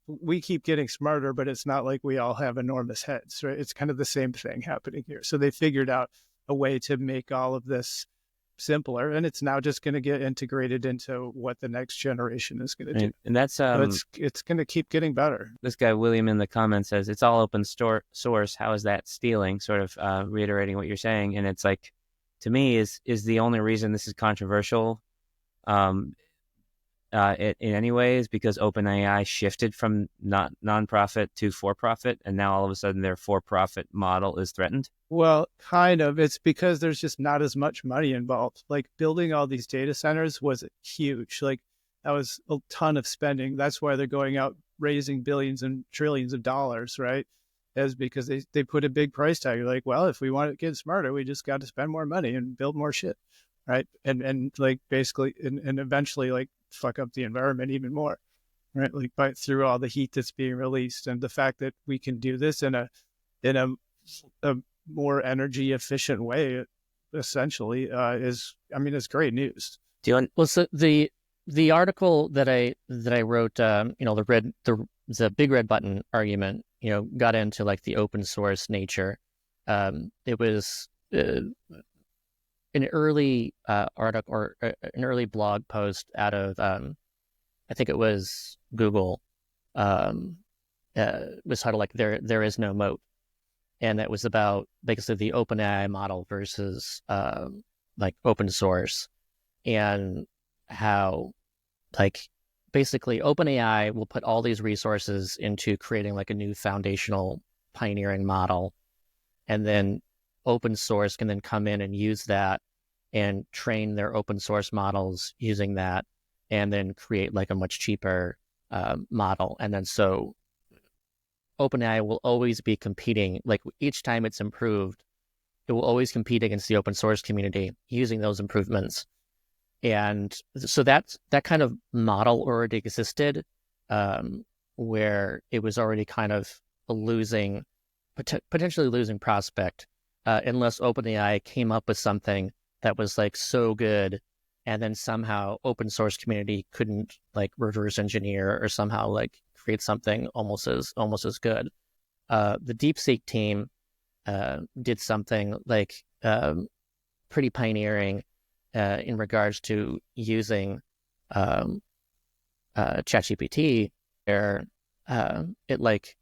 [SPEAKER 3] we keep getting smarter, but it's not like we all have enormous heads, right? It's kind of the same thing happening here. So they figured out a way to make all of this simpler, and it's now just going to get integrated into what the next generation is going to do.
[SPEAKER 4] And that's
[SPEAKER 3] so it's going to keep getting better.
[SPEAKER 4] This guy William in the comments says it's all open source. How is that stealing? Sort of reiterating what you're saying. And it's like, to me, is the only reason this is controversial in any way is because OpenAI shifted from non-profit to for-profit, and now all of a sudden their for-profit model is threatened?
[SPEAKER 3] Well, kind of. It's because there's just not as much money involved. Like, building all these data centers was huge. Like, that was a ton of spending. That's why they're going out raising billions and trillions of dollars, right? Is because they put a big price tag. You're like, well, if we want to get smarter, we just got to spend more money and build more shit, right? And like, basically, and eventually, like, fuck up the environment even more. right? Like through all the heat that's being released, and the fact that we can do this in a more energy efficient way, essentially, is great news.
[SPEAKER 1] Well, so the article that I wrote, the big red button argument, got into like the open source nature. It was an early article or an early blog post out of I think it was Google. Was titled like there is no moat, and that was about basically the OpenAI model versus like open source, and how like basically OpenAI will put all these resources into creating like a new foundational pioneering model, and then open source can then come in and use that and train their open source models using that, and then create like a much cheaper model. And then so OpenAI will always be competing, like each time it's improved, it will always compete against the open source community using those improvements. And so that kind of model already existed, where it was already kind of a potentially losing prospect, unless OpenAI came up with something that was like so good, and then somehow open source community couldn't like reverse engineer or somehow like create something almost as good. The DeepSeek team did something like pretty pioneering in regards to using ChatGPT, where it like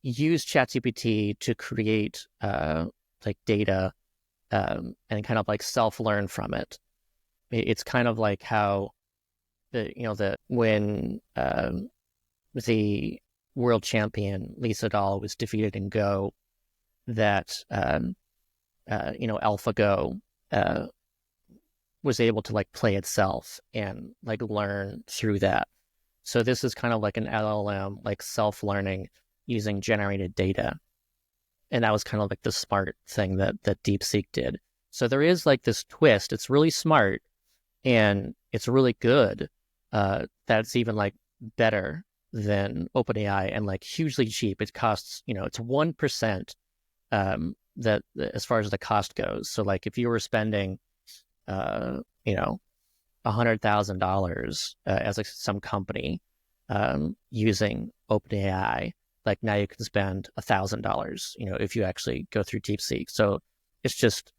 [SPEAKER 1] used ChatGPT to create like data and kind of like self-learn from it. It's kind of like how when the world champion Lee Sedol was defeated in Go, that AlphaGo was able to like play itself and like learn through that. So this is kind of like an LLM, like self-learning using generated data. And that was kind of like the smart thing that DeepSeek did. So there is like this twist. It's really smart and it's really good. That's even like better than OpenAI and like hugely cheap. It costs, it's 1% that as far as the cost goes. So like if you were spending $100,000 as like some company using OpenAI, like now you can spend $1,000, if you actually go through DeepSeek. So it's just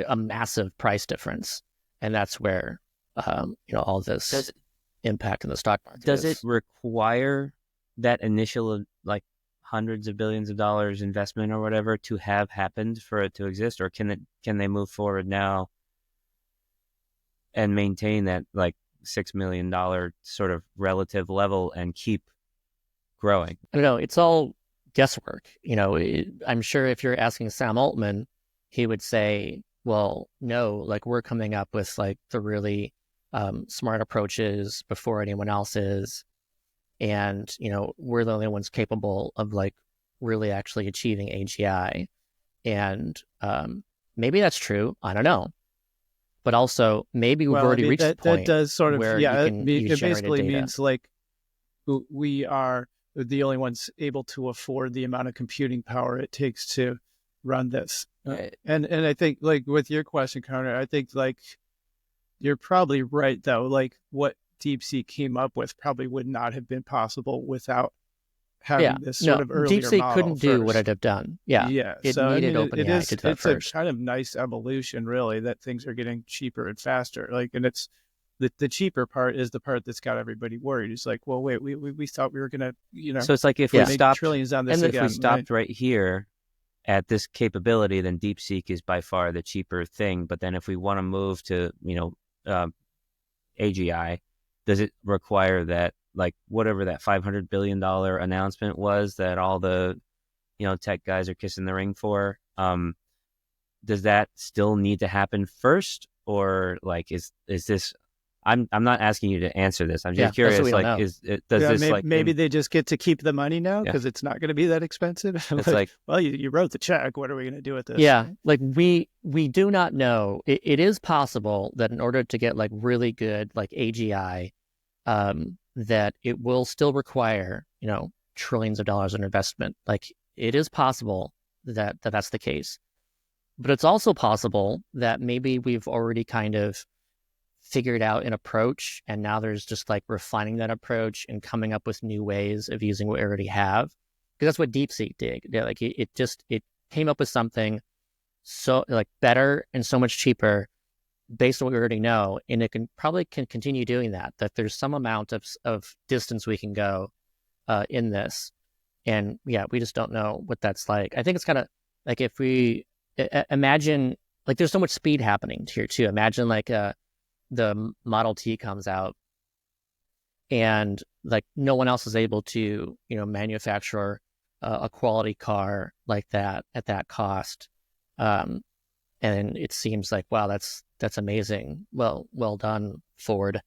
[SPEAKER 1] a massive price difference, and that's where all this impact in the stock market.
[SPEAKER 4] Does it require that initial like hundreds of billions of dollars investment or whatever to have happened for it to exist, or can they move forward now and maintain that like $6 million sort of relative level and keep growing?
[SPEAKER 1] I don't know. It's all guesswork. I'm sure if you're asking Sam Altman, he would say, well, no, like we're coming up with like the really smart approaches before anyone else is. And, we're the only ones capable of like really actually achieving AGI. And maybe that's true. I don't know. But also, maybe we've already reached the point
[SPEAKER 3] that does sort of,
[SPEAKER 1] where
[SPEAKER 3] yeah,
[SPEAKER 1] you can use
[SPEAKER 3] it basically
[SPEAKER 1] generated data.
[SPEAKER 3] means like we are the only ones able to afford the amount of computing power it takes to run this. And I think like with your question, Connor, I think like you're probably right though. Like what DeepSeek came up with probably would not have been possible without having this sort of earlier
[SPEAKER 1] DeepSeek
[SPEAKER 3] model
[SPEAKER 1] couldn't do
[SPEAKER 3] first.
[SPEAKER 1] what it had done. Yeah. It
[SPEAKER 3] so
[SPEAKER 1] needed OpenAI to do that
[SPEAKER 3] it's
[SPEAKER 1] first.
[SPEAKER 3] a kind of nice evolution, really, that things are getting cheaper and faster. Like, and it's the cheaper part is the part that's got everybody worried. It's like, well, wait, we thought we were gonna,
[SPEAKER 4] So it's like if we stopped
[SPEAKER 3] trillions on this
[SPEAKER 4] and
[SPEAKER 3] again,
[SPEAKER 4] if we stopped right here at this capability, then DeepSeek is by far the cheaper thing. But then if we want to move to, AGI, does it require that, like, whatever that $500 billion announcement was that all the, tech guys are kissing the ring for? Does that still need to happen first? Or like, is this, I'm not asking you to answer this. I'm just curious, like,
[SPEAKER 3] maybe they just get to keep the money now because it's not going to be that expensive.
[SPEAKER 4] It's like,
[SPEAKER 3] well, you wrote the check. What are we going to do with this?
[SPEAKER 1] Yeah, like we do not know. It is possible that in order to get like really good like AGI, that it will still require, trillions of dollars in investment. Like, it is possible that that's the case. But it's also possible that maybe we've already kind of figured out an approach, and now there's just like refining that approach and coming up with new ways of using what we already have. Because that's what DeepSeek did. Like, it came up with something so like better and so much cheaper based on what we already know, and it can continue doing that. That there's some amount of distance we can go in this, and yeah, we just don't know what that's like. I think it's kind of like, if we imagine, like, there's so much speed happening here too. Imagine like the Model T comes out, and like no one else is able to manufacture a quality car like that at that cost, and it seems like, wow, that's amazing. Well done, Ford.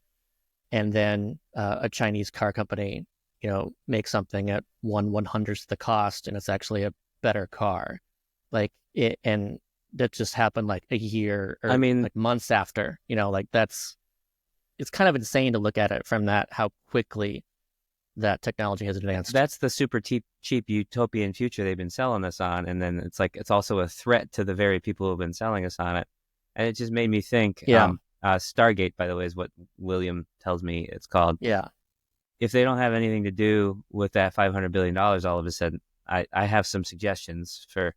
[SPEAKER 1] And then a Chinese car company makes something at 1/100th the cost, and it's actually a better car. Like, and that just happened like a year or like months after. Like, it's kind of insane to look at it from that, how quickly that technology has advanced.
[SPEAKER 4] That's the super cheap utopian future they've been selling us on. And then it's like, it's also a threat to the very people who've been selling us on it. And it just made me think, Stargate, by the way, is what William tells me it's called.
[SPEAKER 1] Yeah.
[SPEAKER 4] If they don't have anything to do with that $500 billion all of a sudden, I have some suggestions for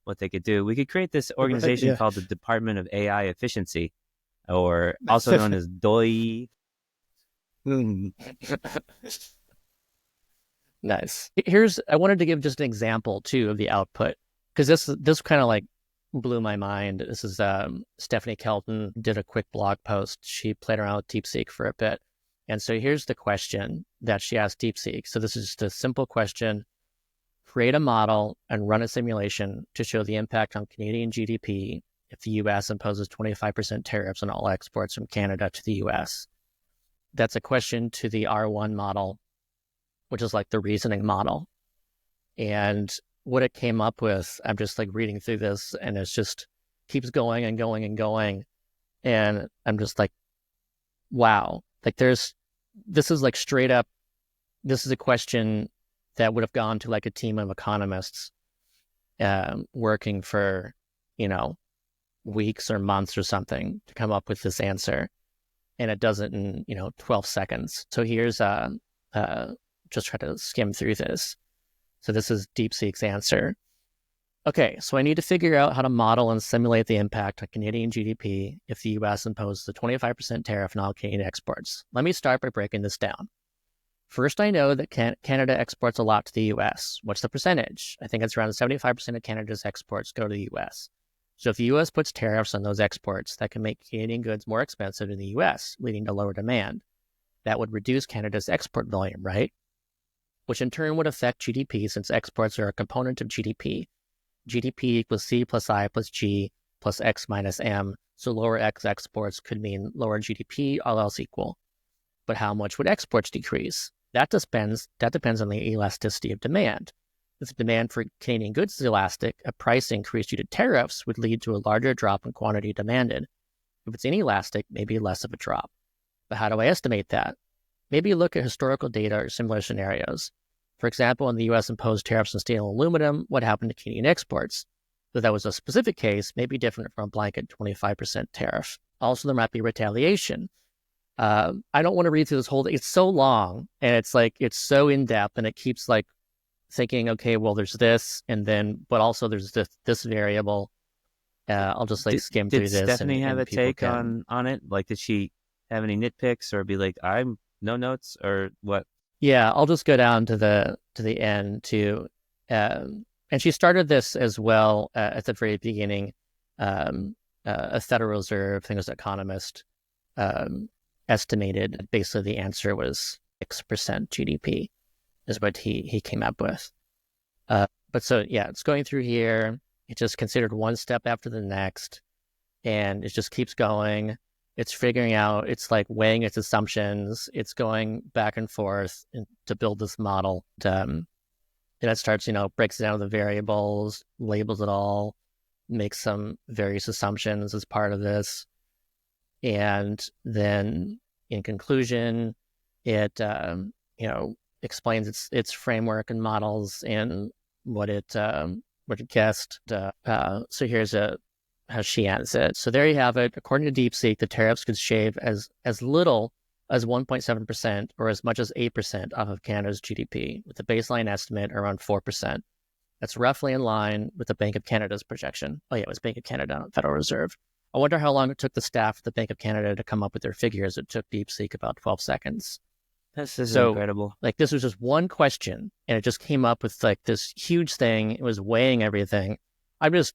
[SPEAKER 4] what they could do. We could create this organization called the Department of AI Efficiency, or also known as DOI.
[SPEAKER 1] Nice. I wanted to give just an example too of the output, because this kind of like blew my mind. This is Stephanie Kelton did a quick blog post. She played around with DeepSeek for a bit. And so here's the question that she asked DeepSeek. So this is just a simple question. Create a model and run a simulation to show the impact on Canadian GDP if the U.S. imposes 25% tariffs on all exports from Canada to the U.S. That's a question to the R1 model, which is like the reasoning model. And what it came up with, I'm just like reading through this, and it's just keeps going and going and going. And I'm just like, wow, like this is like straight up, this is a question that would have gone to like a team of economists working for, weeks or months or something to come up with this answer. And it does it in, 12 seconds. So here's, just try to skim through this. So this is DeepSeek's answer. Okay, so I need to figure out how to model and simulate the impact on Canadian GDP if the U.S. imposes a 25% tariff on all Canadian exports. Let me start by breaking this down. First, I know that Canada exports a lot to the U.S. What's the percentage? I think it's around 75% of Canada's exports go to the U.S. So if the U.S. puts tariffs on those exports, that can make Canadian goods more expensive in the U.S., leading to lower demand. That would reduce Canada's export volume, right? Which in turn would affect GDP, since exports are a component of GDP. GDP equals C plus I plus G plus X minus M. So lower X exports could mean lower GDP, all else equal. But how much would exports decrease? That depends on the elasticity of demand. If demand for Canadian goods is elastic, a price increase due to tariffs would lead to a larger drop in quantity demanded. If it's inelastic, maybe less of a drop. But how do I estimate that? Maybe look at historical data or similar scenarios. For example, when the U.S. imposed tariffs on steel and aluminum, what happened to Canadian exports? Though that was a specific case, may be different from a blanket 25% tariff. Also, there might be retaliation. I don't want to read through this whole thing. It's so long, and it's so in-depth, and it keeps like thinking, okay, well, there's this, and then, but also there's this variable. I'll just like skim through this.
[SPEAKER 4] Did Stephanie have a take on it? Like, did she have any nitpicks, or be like, I'm no notes, or what?
[SPEAKER 1] Yeah, I'll just go down to the end too. And she started this as well at the very beginning. A Federal Reserve, I think it was Economist, estimated basically the answer was 6% GDP is what he came up with. But so, yeah, it's going through here. It just considered one step after the next, and it just keeps going. It's figuring out, it's like weighing its assumptions. It's going back and forth to build this model. And it starts, breaks it down to the variables, labels it all, makes some various assumptions as part of this. And then in conclusion, It explains its framework and models and what it guessed. So here's how she ends it. So there you have it. According to DeepSeek, the tariffs could shave as little as 1.7% or as much as 8% off of Canada's GDP, with the baseline estimate around 4%. That's roughly in line with the Bank of Canada's projection. Oh yeah, it was Bank of Canada, Federal Reserve. I wonder how long it took the staff at the Bank of Canada to come up with their figures. It took DeepSeek about 12 seconds.
[SPEAKER 4] This is incredible.
[SPEAKER 1] Like, this was just one question, and it just came up with like this huge thing. It was weighing everything. I'm just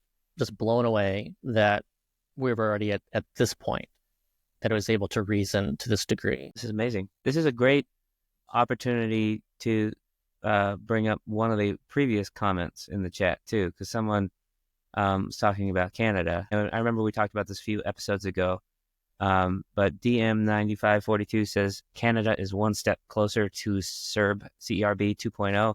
[SPEAKER 1] blown away that we were already at this point, that it was able to reason to this degree.
[SPEAKER 4] This is amazing. This is a great opportunity to bring up one of the previous comments in the chat too, because someone was talking about Canada. And I remember we talked about this a few episodes ago, but DM9542 says Canada is one step closer to CERB 2.0.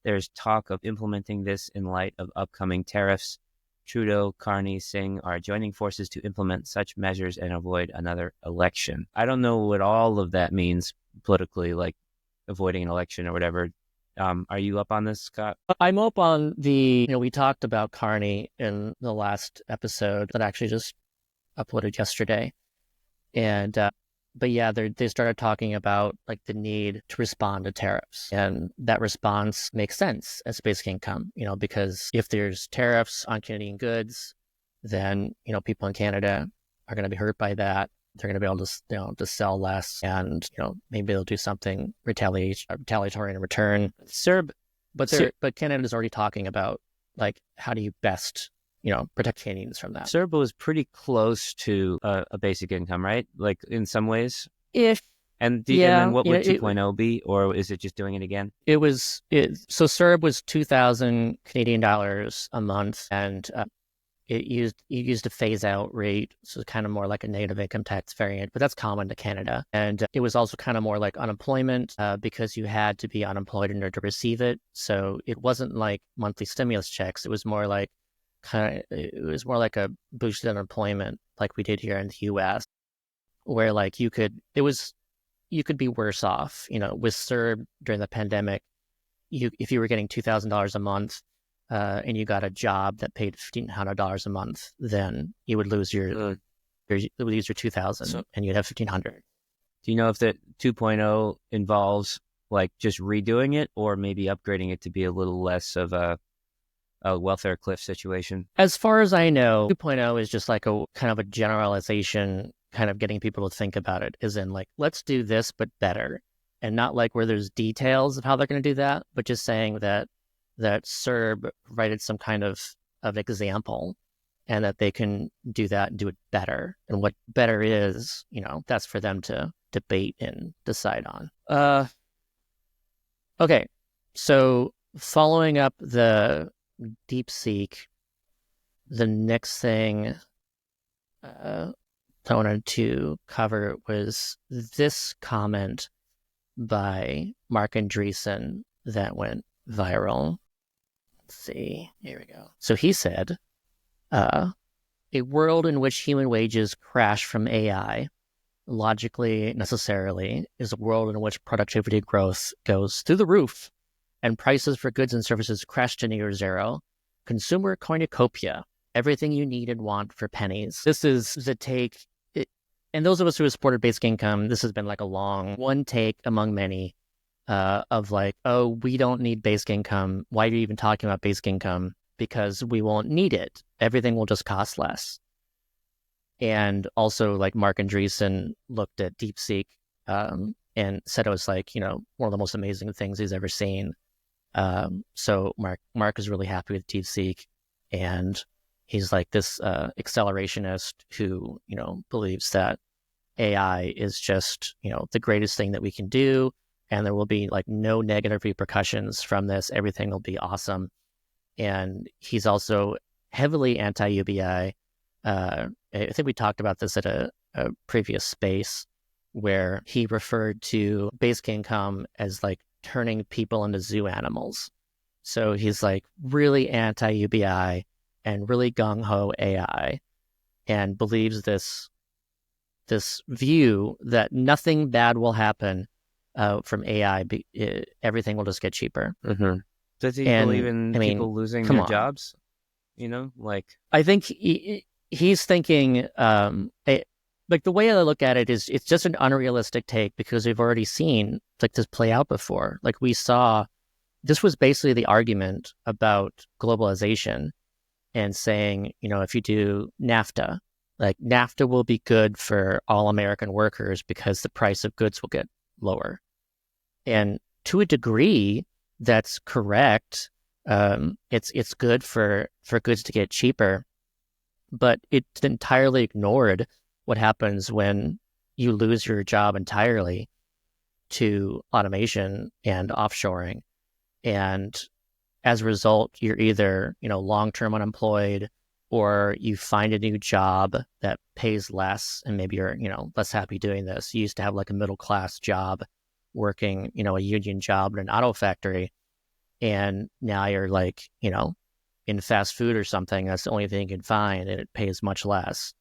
[SPEAKER 4] There's talk of implementing this in light of upcoming tariffs. Trudeau, Carney, Singh are joining forces to implement such measures and avoid another election. I don't know what all of that means politically, like avoiding an election or whatever. Are you up on this, Scott?
[SPEAKER 1] I'm up on we talked about Carney in the last episode that actually just uploaded yesterday. And, but yeah, they started talking about like the need to respond to tariffs. And that response makes sense as basic income, because if there's tariffs on Canadian goods, then, people in Canada are going to be hurt by that. They're going to be able to, to sell less, and, maybe they'll do something retaliatory in return. But Canada's already talking about like, how do you best, protect Canadians from that?
[SPEAKER 4] CERB was pretty close to a basic income, right? Like in some ways. And then what would 2.0 be, or is it just doing it again?
[SPEAKER 1] So CERB was 2,000 Canadian dollars a month, and it used a phase out rate, so kind of more like a negative income tax variant, but that's common to Canada. And it was also kind of more like unemployment, because you had to be unemployed in order to receive it. So it wasn't like monthly stimulus checks. It was more like a boosted unemployment, like we did here in the U.S., where like you could be worse off. With CERB during the pandemic, if you were getting $2,000 a month, and you got a job that paid $1,500 a month, then you would lose your $2,000 and you'd have $1,500.
[SPEAKER 4] Do you know if the 2.0 involves like just redoing it, or maybe upgrading it to be a little less of a welfare cliff situation?
[SPEAKER 1] As far as I know, 2.0 is just like a kind of a generalization, kind of getting people to think about it, as in like, let's do this but better, and not like where there's details of how they're going to do that, but just saying that CERB provided some kind of example, and that they can do that and do it better. And what better is, that's for them to debate and decide on. Okay, so following up the DeepSeek, the next thing I wanted to cover was this comment by Marc Andreessen that went viral. Let's see, here we go. So he said, a world in which human wages crash from AI, logically, necessarily, is a world in which productivity growth goes through the roof and prices for goods and services crash to near zero. Consumer cornucopia, everything you need and want for pennies. This is the take. And those of us who have supported basic income, this has been like a long one take among many, of like, oh, we don't need basic income. Why are you even talking about basic income? Because we won't need it. Everything will just cost less. And also, like, Marc Andreessen looked at DeepSeek and said it was like, one of the most amazing things he's ever seen. So Marc is really happy with DeepSeek, and he's like this accelerationist who, believes that AI is just, the greatest thing that we can do, and there will be like no negative repercussions from this. Everything will be awesome. And he's also heavily anti-UBI. I think we talked about this at a previous space, where he referred to basic income as like turning people into zoo animals. So he's like really anti-UBI and really gung-ho AI, and believes this view that nothing bad will happen from AI, everything will just get cheaper.
[SPEAKER 4] Mm-hmm. Does he
[SPEAKER 1] And,
[SPEAKER 4] believe in
[SPEAKER 1] I mean,
[SPEAKER 4] people losing
[SPEAKER 1] come
[SPEAKER 4] their
[SPEAKER 1] on.
[SPEAKER 4] jobs? You know, like
[SPEAKER 1] I think he's thinking, like the way I look at it is it's just an unrealistic take because we've already seen like this play out before. Like we saw, this was basically the argument about globalization and saying, you know, if you do NAFTA, like NAFTA will be good for all American workers because the price of goods will get lower. And to a degree, that's correct. It's good for goods to get cheaper, but it's entirely ignored what happens when you lose your job entirely to automation and offshoring. And as a result, you're either, you know, long-term unemployed, or you find a new job that pays less and maybe you're, you know, less happy doing this. You used to have like a middle-class job working, you know, a union job in an auto factory. And now you're like, you know, in fast food or something. That's the only thing you can find, and it pays much less.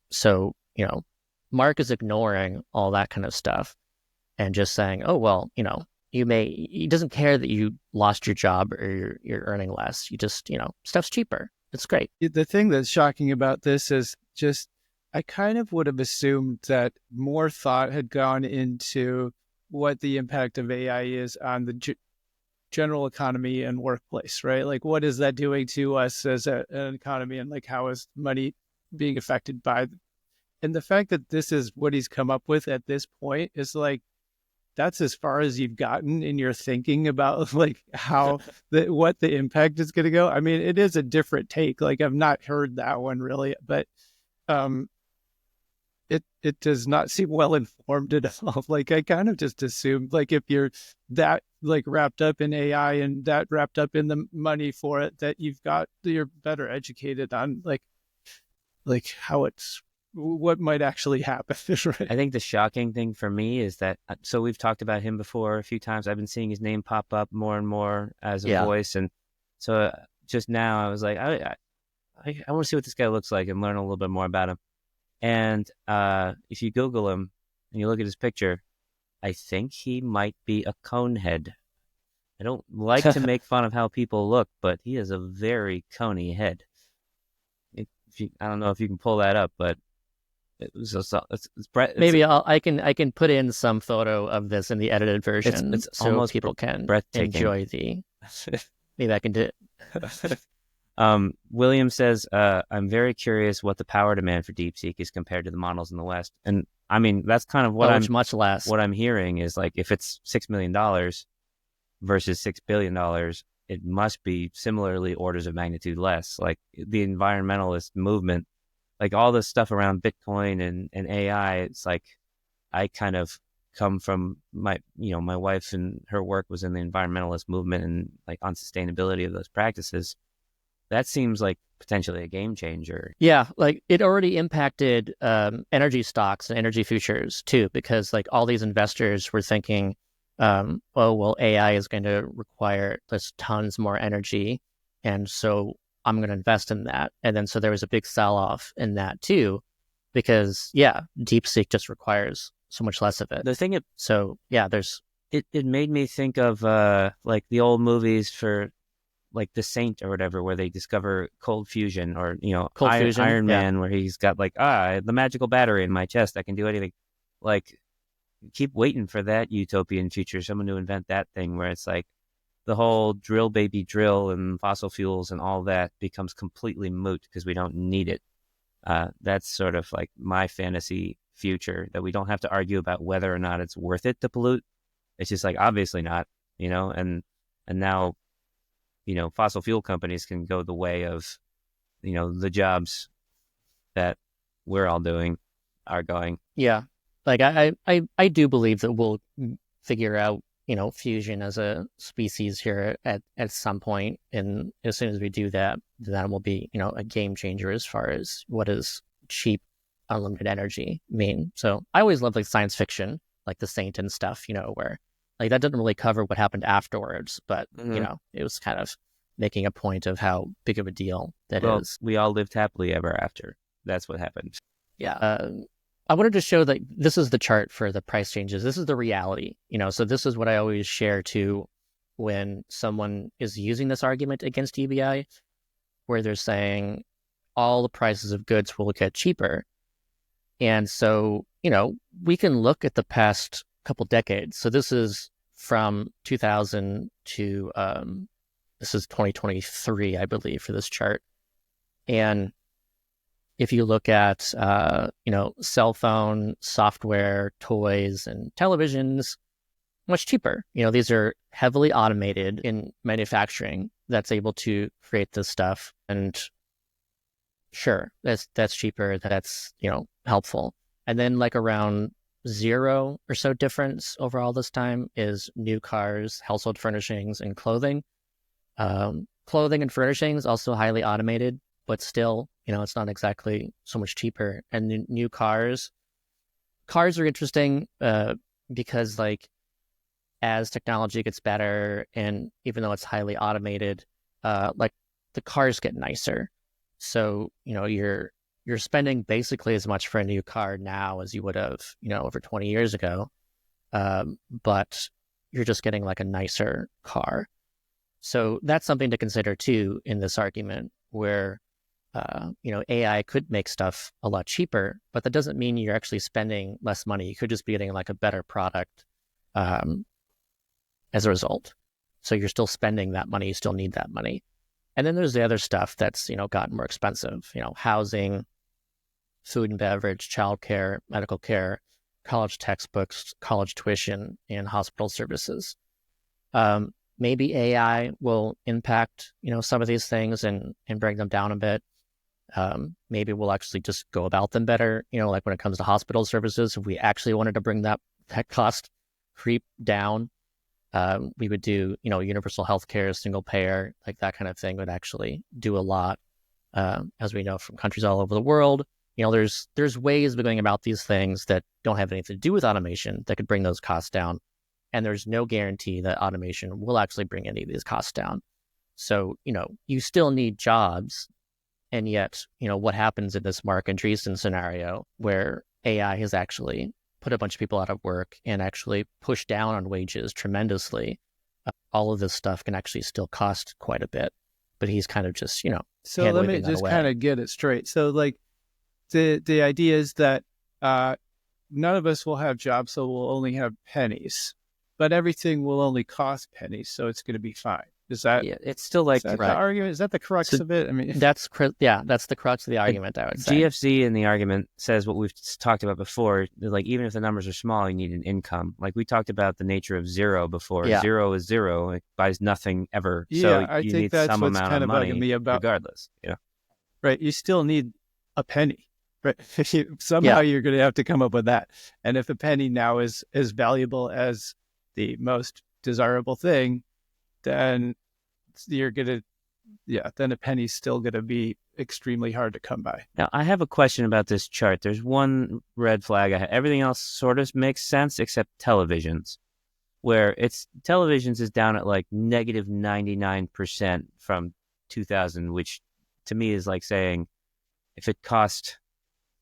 [SPEAKER 1] So, you know, Mark is ignoring all that kind of stuff and just saying, oh, well, you know, he doesn't care that you lost your job or you're earning less. You just, you know, stuff's cheaper. It's great.
[SPEAKER 3] The thing that's shocking about this is just, I kind of would have assumed that more thought had gone into what the impact of AI is on the general economy and workplace, right? Like, what is that doing to us as an economy, and like, how is money being affected by and the fact that this is what he's come up with at this point is like, that's as far as you've gotten in your thinking about like how what the impact is going to go. I mean, it is a different take. Like, I've not heard that one really, but it does not seem well informed at all. Like, I kind of just assumed, like, if you're that like wrapped up in AI and that wrapped up in the money for it, that you're better educated on like how what might actually happen. Right?
[SPEAKER 4] I think the shocking thing for me is that, so we've talked about him before a few times. I've been seeing his name pop up more and more as a voice. And so just now I was like, I want to see what this guy looks like and learn a little bit more about him. And if you Google him and you look at his picture, I think he might be a conehead. I don't like to make fun of how people look, but he has a very coney head. I don't know if you can pull that up, but
[SPEAKER 1] Maybe I can put in some photo of this in the edited version,
[SPEAKER 4] it's
[SPEAKER 1] so
[SPEAKER 4] almost
[SPEAKER 1] people can
[SPEAKER 4] breathtaking.
[SPEAKER 1] enjoy the. Maybe I can do it.
[SPEAKER 4] William says, I'm very curious what the power demand for DeepSeek is compared to the models in the West. And I mean, that's kind of what
[SPEAKER 1] much less.
[SPEAKER 4] What I'm hearing is like, if it's $6 million versus $6 billion, it must be similarly orders of magnitude less. Like the environmentalist movement, like all this stuff around Bitcoin and AI, it's like, I kind of come from my wife, and her work was in the environmentalist movement and like on sustainability of those practices. That seems like potentially a game changer.
[SPEAKER 1] Yeah, like it already impacted energy stocks and energy futures too, because like all these investors were thinking, oh, well, AI is going to require just tons more energy, and so I'm going to invest in that. And then so there was a big sell-off in that too, because DeepSeek just requires so much less of it.
[SPEAKER 4] The thing,
[SPEAKER 1] it
[SPEAKER 4] made me think of like the old movies for like The Saint or whatever, where they discover cold fusion, or Iron Man, where he's got like the magical battery in my chest that can do anything. Like, keep waiting for that utopian future, someone to invent that thing where it's like the whole drill baby drill and fossil fuels and all that becomes completely moot because we don't need it. That's sort of like my fantasy future, that we don't have to argue about whether or not it's worth it to pollute. It's just like, obviously not, and now, fossil fuel companies can go the way of, the jobs that we're all doing are going.
[SPEAKER 1] Yeah. Like I do believe that we'll figure out, fusion as a species here at some point. And as soon as we do that, that will be, a game changer as far as what is cheap, unlimited energy mean. So I always love like science fiction, like The Saint and stuff, where like that doesn't really cover what happened afterwards, but it was kind of making a point of how big of a deal that is.
[SPEAKER 4] We all lived happily ever after. That's what happened.
[SPEAKER 1] Yeah. I wanted to show that this is the chart for the price changes. This is the reality, so this is what I always share too when someone is using this argument against EBI, where they're saying all the prices of goods will get cheaper. And so, we can look at the past couple decades. So this is from 2000 to, this is 2023, I believe, for this chart. And if you look at, cell phone, software, toys, and televisions, much cheaper. These are heavily automated in manufacturing that's able to create this stuff. And sure, that's cheaper. That's, helpful. And then like around 0 or so difference over all this time is new cars, household furnishings, and clothing. Clothing and furnishings also highly automated, but still, it's not exactly so much cheaper. And new cars are interesting because like as technology gets better, and even though it's highly automated, like the cars get nicer. So, you're spending basically as much for a new car now as you would have, over 20 years ago. But you're just getting like a nicer car. So that's something to consider too in this argument where, AI could make stuff a lot cheaper, but that doesn't mean you're actually spending less money. You could just be getting like a better product as a result. So you're still spending that money. You still need that money. And then there's the other stuff that's, gotten more expensive, housing, food and beverage, childcare, medical care, college textbooks, college tuition, and hospital services. Maybe AI will impact, some of these things and bring them down a bit. Maybe we'll actually just go about them better. Like when it comes to hospital services, if we actually wanted to bring that cost creep down, we would do, universal healthcare, single payer, like that kind of thing would actually do a lot. As we know from countries all over the world, there's ways of going about these things that don't have anything to do with automation that could bring those costs down. And there's no guarantee that automation will actually bring any of these costs down. So, you still need jobs. And yet, what happens in this Marc Andreessen scenario where AI has actually put a bunch of people out of work and actually pushed down on wages tremendously, all of this stuff can actually still cost quite a bit. But he's kind of just,
[SPEAKER 3] So let me just kind of get it straight. So like the idea is that none of us will have jobs, so we'll only have pennies, but everything will only cost pennies, so it's going to be fine. Is that?
[SPEAKER 4] Yeah, it's still like
[SPEAKER 3] the argument. Is that the crux of it? I mean,
[SPEAKER 1] that's the crux of the argument. I would say
[SPEAKER 4] GFC in the argument says what we've talked about before. Like even if the numbers are small, you need an income. Like we talked about the nature of zero before.
[SPEAKER 1] Yeah.
[SPEAKER 4] 0 is 0. It buys nothing ever.
[SPEAKER 3] Yeah,
[SPEAKER 4] so
[SPEAKER 3] I
[SPEAKER 4] you
[SPEAKER 3] think
[SPEAKER 4] need
[SPEAKER 3] that's
[SPEAKER 4] some
[SPEAKER 3] what's
[SPEAKER 4] amount
[SPEAKER 3] kind
[SPEAKER 4] of
[SPEAKER 3] of
[SPEAKER 4] money
[SPEAKER 3] bugging me about
[SPEAKER 4] regardless.
[SPEAKER 3] Right. You still need a penny. Right. Somehow you're going to have to come up with that. And if a penny now is as valuable as the most desirable thing, then you're going to, then a penny's still going to be extremely hard to come by.
[SPEAKER 4] Now, I have a question about this chart. There's one red flag. Everything else sort of makes sense except televisions, where televisions is down at like negative 99% from 2000, which to me is like saying if it cost,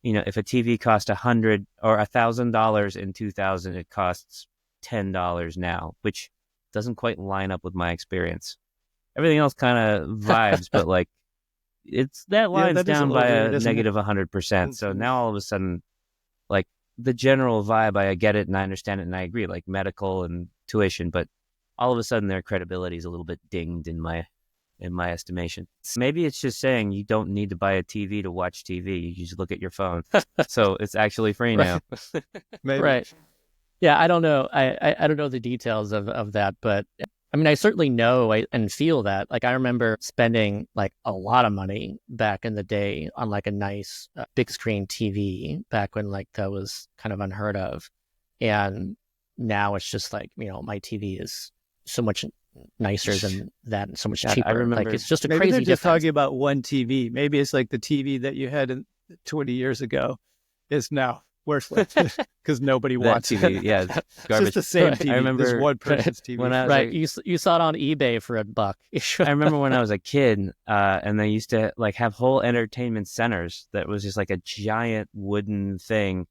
[SPEAKER 4] if a TV cost $100 or $1,000 in 2000, it costs $10 now, which doesn't quite line up with my experience. Everything else kind of vibes, but like that line's down by a negative 100%. So now all of a sudden, like the general vibe, I get it and I understand it and I agree, like medical and tuition, but all of a sudden their credibility is a little bit dinged in my estimation. Maybe it's just saying you don't need to buy a TV to watch TV. You just look at your phone. So it's actually free now.
[SPEAKER 3] Maybe.
[SPEAKER 1] Right. Yeah, I don't know. I don't know the details of that, but I mean, I certainly know and feel that. Like, I remember spending like a lot of money back in the day on like a nice big screen TV back when like that was kind of unheard of. And now it's just like, my TV is so much nicer than that and so much cheaper.
[SPEAKER 4] I remember,
[SPEAKER 1] like, it's just a
[SPEAKER 3] maybe
[SPEAKER 1] crazy
[SPEAKER 3] they're just
[SPEAKER 1] difference.
[SPEAKER 3] talking about one TV. Maybe it's like the TV that you had 20 years ago is now worthless because nobody wants
[SPEAKER 4] TV.
[SPEAKER 3] it.
[SPEAKER 4] Yeah,
[SPEAKER 3] it's just the same TV.
[SPEAKER 4] I remember
[SPEAKER 3] this one person's TV.
[SPEAKER 4] When I was
[SPEAKER 1] right, you saw it on eBay for $1.
[SPEAKER 4] I remember when I was a kid, and they used to like have whole entertainment centers that was just like a giant wooden thing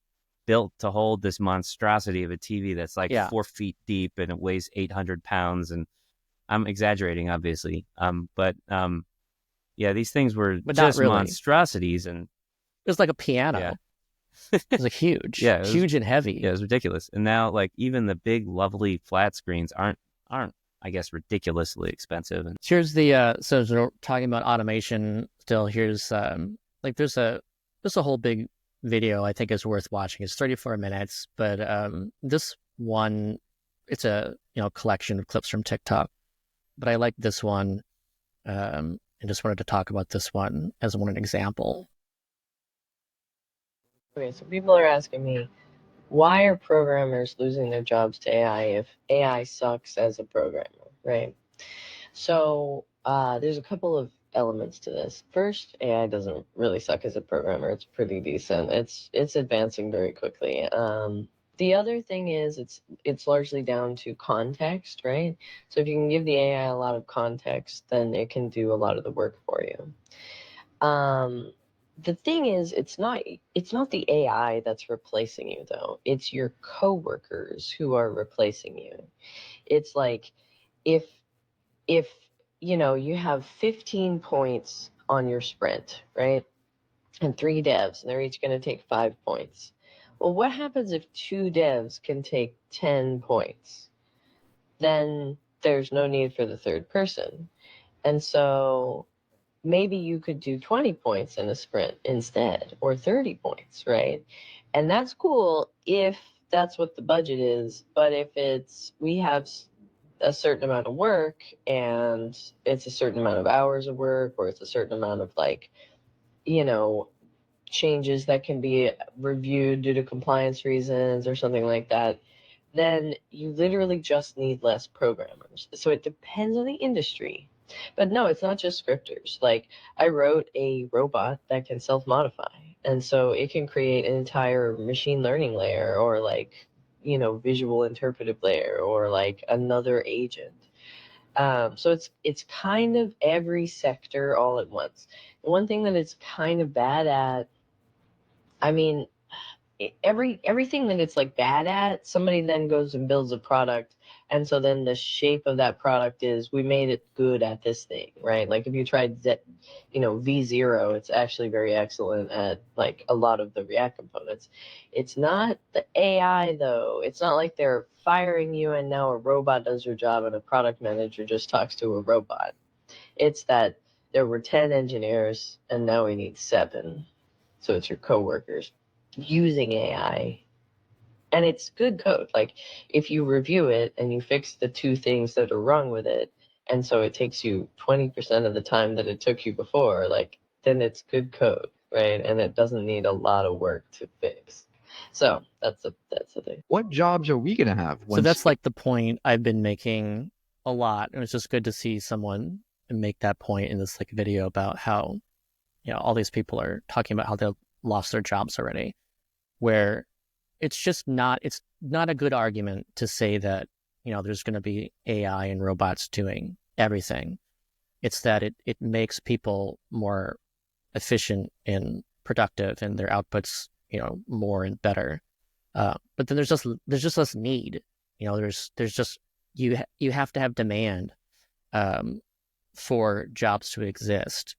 [SPEAKER 4] built to hold this monstrosity of a TV that's like
[SPEAKER 1] Yeah.
[SPEAKER 4] 4 feet deep and it weighs 800 pounds. And I'm exaggerating, obviously. Yeah, these things were
[SPEAKER 1] But not
[SPEAKER 4] just
[SPEAKER 1] really.
[SPEAKER 4] monstrosities. And
[SPEAKER 1] It was like a piano.
[SPEAKER 4] yeah,
[SPEAKER 1] It was like huge,
[SPEAKER 4] yeah, it was,
[SPEAKER 1] huge and heavy.
[SPEAKER 4] yeah, it was ridiculous. And now, like, even the big, lovely flat screens aren't, I guess, ridiculously expensive. And
[SPEAKER 1] Here's the so as we're talking about automation still. Here's like there's a whole big video I think is worth watching. It's 34 minutes, but this one, it's a collection of clips from TikTok, but I like this one, and just wanted to talk about this one as one example.
[SPEAKER 17] Okay, so people are asking me, why are programmers losing their jobs to AI if AI sucks as a programmer, right? So there's a couple of elements to this. First, AI doesn't really suck as a programmer. It's pretty decent. It's advancing very quickly. The other thing is it's largely down to context, right? So if you can give the AI a lot of context, then it can do a lot of the work for you. The thing is, it's not the AI that's replacing you, though. It's your coworkers who are replacing you. It's like if you have 15 points on your sprint, right? And 3 devs, and they're each going to take 5 points. Well, what happens if 2 devs can take 10 points? Then there's no need for the third person. And so maybe you could do 20 points in a sprint instead, or 30 points, right? And that's cool if that's what the budget is. But if we have a certain amount of work and it's a certain amount of hours of work, or it's a certain amount of changes that can be reviewed due to compliance reasons or something like that, then you literally just need less programmers. So it depends on the industry. But no, it's not just scripters. Like, I wrote a robot that can self-modify. And so it can create an entire machine learning layer, or visual interpretive layer, or like another agent. So it's kind of every sector all at once. One thing that it's kind of bad at, I mean, everything that it's like bad at, somebody then goes and builds a product, and so then the shape of that product is, we made it good at this thing, right? Like if you tried V0, it's actually very excellent at like a lot of the React components. It's not the AI though. It's not like they're firing you and now a robot does your job and a product manager just talks to a robot. It's that there were 10 engineers and now we need 7. So it's your coworkers using AI, and it's good code. Like if you review it and you fix the 2 things that are wrong with it, and so it takes you 20% of the time that it took you before, like, then it's good code, right? And it doesn't need a lot of work to fix. So that's the thing.
[SPEAKER 18] What jobs are we going to have?
[SPEAKER 1] So that's like the point I've been making a lot. And it's just good to see someone make that point in this like video about how, all these people are talking about how they've lost their jobs already, where it's not a good argument to say that, there's going to be AI and robots doing everything. It's that it makes people more efficient and productive, and their outputs, more and better. But then there's just less need. There's just you have to have demand for jobs to exist.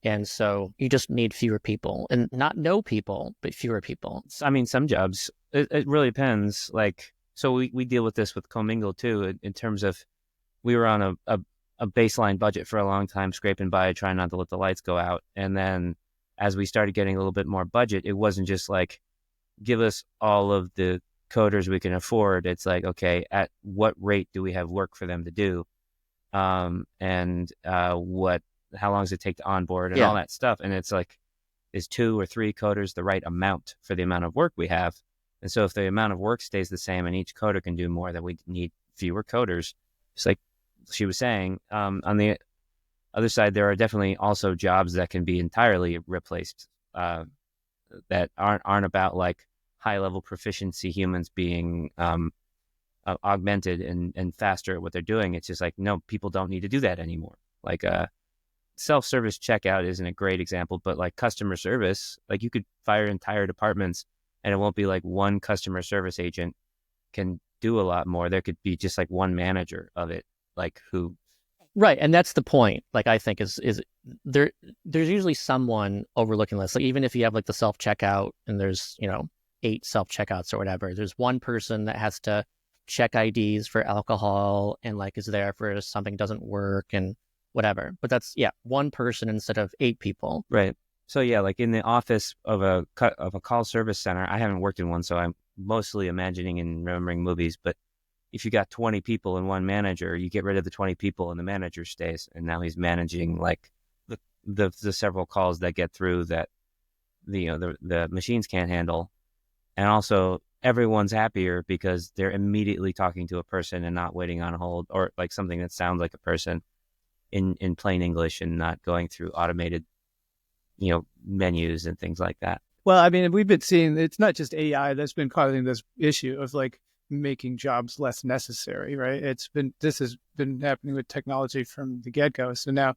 [SPEAKER 1] And so you just need fewer people, and not no people, but fewer people.
[SPEAKER 4] I mean, some jobs, it really depends. Like, so we deal with this with Comingle too, in terms of, we were on a baseline budget for a long time, scraping by, trying not to let the lights go out. And then as we started getting a little bit more budget, it wasn't just like, give us all of the coders we can afford. It's like, okay, at what rate do we have work for them to do? How long does it take to onboard and all that stuff? And it's like, is 2 or 3 coders the right amount for the amount of work we have? And so if the amount of work stays the same and each coder can do more, then we need fewer coders. Just like she was saying, on the other side, there are definitely also jobs that can be entirely replaced, that aren't about like high level proficiency humans being augmented and faster at what they're doing. It's just like, no, people don't need to do that anymore. Like self-service checkout isn't a great example, but like customer service, like you could fire entire departments and it won't be like one customer service agent can do a lot more. There could be just like one manager of it, like who.
[SPEAKER 1] Right, and that's the point. Like, I think is there's usually someone overlooking this. Like, even if you have like the self checkout and there's 8 self checkouts or whatever, there's one person that has to check IDs for alcohol and like is there for if something doesn't work and whatever. But that's one person instead of 8 people.
[SPEAKER 4] Right. So yeah, like in the office of a call service center, I haven't worked in one, so I'm mostly imagining and remembering movies. But if you got 20 people and one manager, you get rid of the 20 people and the manager stays, and now he's managing like the several calls that get through that the machines can't handle, and also everyone's happier because they're immediately talking to a person and not waiting on hold or like something that sounds like a person in plain English and not going through automated menus and things like that.
[SPEAKER 3] Well, I mean, we've been seeing it's not just AI that's been causing this issue of like making jobs less necessary, right? This has been happening with technology from the get-go. So now,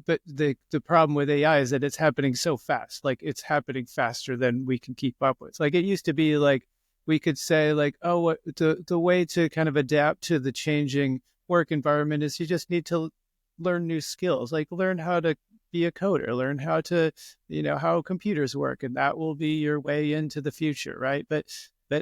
[SPEAKER 3] but the problem with AI is that it's happening so fast. Like it's happening faster than we can keep up with. Like it used to be like we could say like, oh, the way to kind of adapt to the changing work environment is you just need to learn new skills, like learn how to be a coder, learn how to, how computers work, and that will be your way into the future, right? But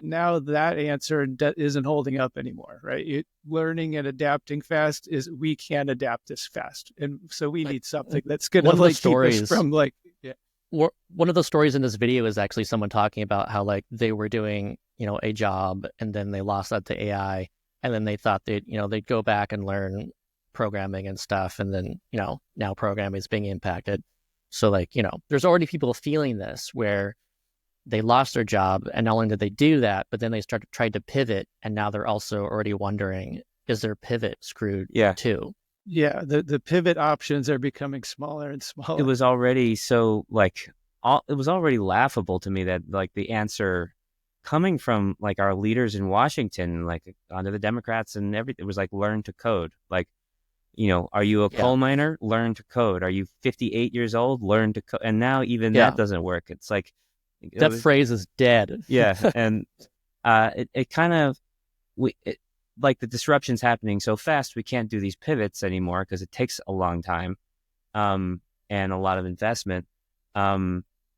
[SPEAKER 3] now that answer isn't holding up anymore, right? Learning and adapting fast is we can't adapt this fast, and so we need something that's going to like keep us from like. Yeah.
[SPEAKER 1] One of the stories in this video is actually someone talking about how like they were doing a job and then they lost that to AI, and then they thought they'd go back and learn programming and stuff, and then now programming is being impacted. So like there's already people feeling this where they lost their job, and not only did they do that, but then they tried to pivot, and now they're also already wondering, is their pivot screwed too?
[SPEAKER 3] Yeah, the pivot options are becoming smaller and smaller.
[SPEAKER 4] It was already so like it was already laughable to me that like the answer coming from like our leaders in Washington, like under the Democrats and everything, it was like learn to code. Like, are you a coal miner? Learn to code. Are you 58 years old? Learn to code. And now even that doesn't work. It's like
[SPEAKER 1] that phrase is dead.
[SPEAKER 4] Yeah, and it kind of like the disruption's happening so fast, we can't do these pivots anymore because it takes a long time and a lot of investment.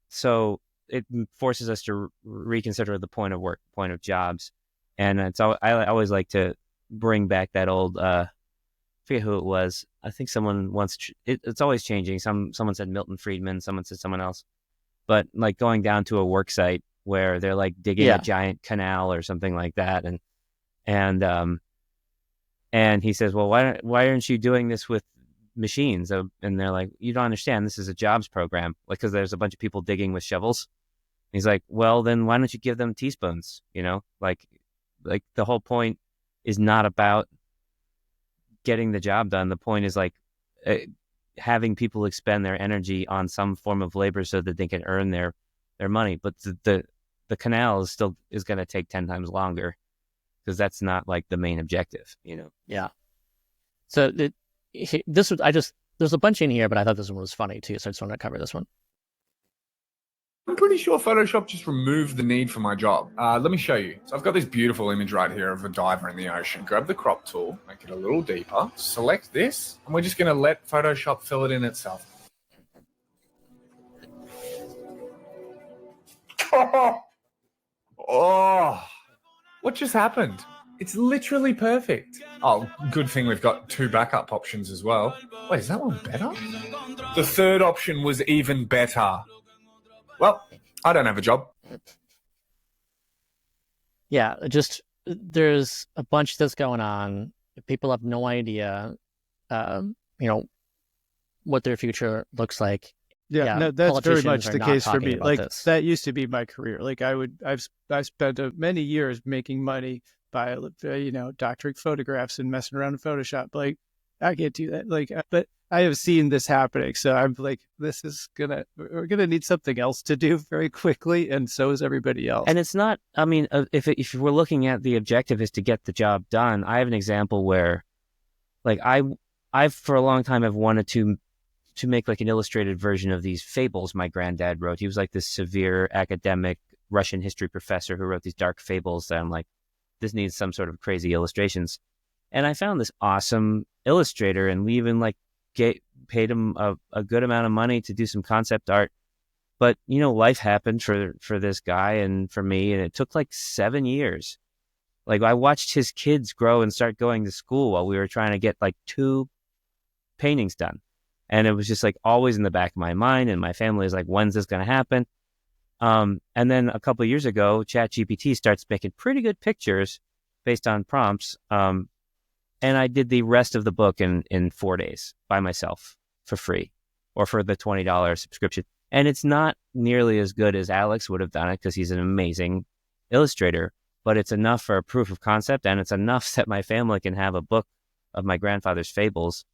[SPEAKER 4] So it forces us to reconsider the point of work, point of jobs. And I always like to bring back that old, I forget who it was. I think someone once, it's always changing. Someone said Milton Friedman, someone said someone else. But like going down to a work site where they're like digging a giant canal or something like that. And he says, well, why aren't you doing this with machines? And they're like, you don't understand. This is a jobs program. Like, because there's a bunch of people digging with shovels. And he's like, well, then why don't you give them teaspoons? Like the whole point is not about getting the job done. The point is like having people expend their energy on some form of labor so that they can earn their money. But the canal is going to take 10 times longer because that's not like the main objective,
[SPEAKER 1] Yeah. So there's a bunch in here, but I thought this one was funny too. So I just wanted to cover this one.
[SPEAKER 18] I'm pretty sure Photoshop just removed the need for my job. Let me show you. So I've got this beautiful image right here of a diver in the ocean. Grab the crop tool, make it a little deeper, select this, and we're just going to let Photoshop fill it in itself. Oh, what just happened? It's literally perfect. Oh, good thing we've got 2 backup options as well. Wait, is that one better? The third option was even better. Well, I don't have a job.
[SPEAKER 1] Yeah, there's a bunch that's going on. People have no idea, what their future looks like.
[SPEAKER 3] Yeah, no, that's very much the case for me. Like that used to be my career. Like I've spent many years making money by doctoring photographs and messing around in Photoshop. Like I can't do that. Like, but I have seen this happening, so I'm like, we're gonna need something else to do very quickly, and so is everybody else.
[SPEAKER 4] And it's not. I mean, if we're looking at the objective is to get the job done, I have an example where, like, I've for a long time have wanted to make like an illustrated version of these fables my granddad wrote. He was like this severe academic Russian history professor who wrote these dark fables that I'm like, this needs some sort of crazy illustrations. And I found this awesome illustrator, and we even like paid him a good amount of money to do some concept art. But, you know, life happened for this guy and for me, and it took like 7 years. Like, I watched his kids grow and start going to school while we were trying to get like 2 paintings done. And it was just like always in the back of my mind, and my family is like, when's this going to happen? And then a couple of years ago, ChatGPT starts making pretty good pictures based on prompts. And I did the rest of the book in 4 days by myself for free, or for the $20 subscription. And it's not nearly as good as Alex would have done it, because he's an amazing illustrator, but it's enough for a proof of concept, and it's enough that my family can have a book of my grandfather's fables.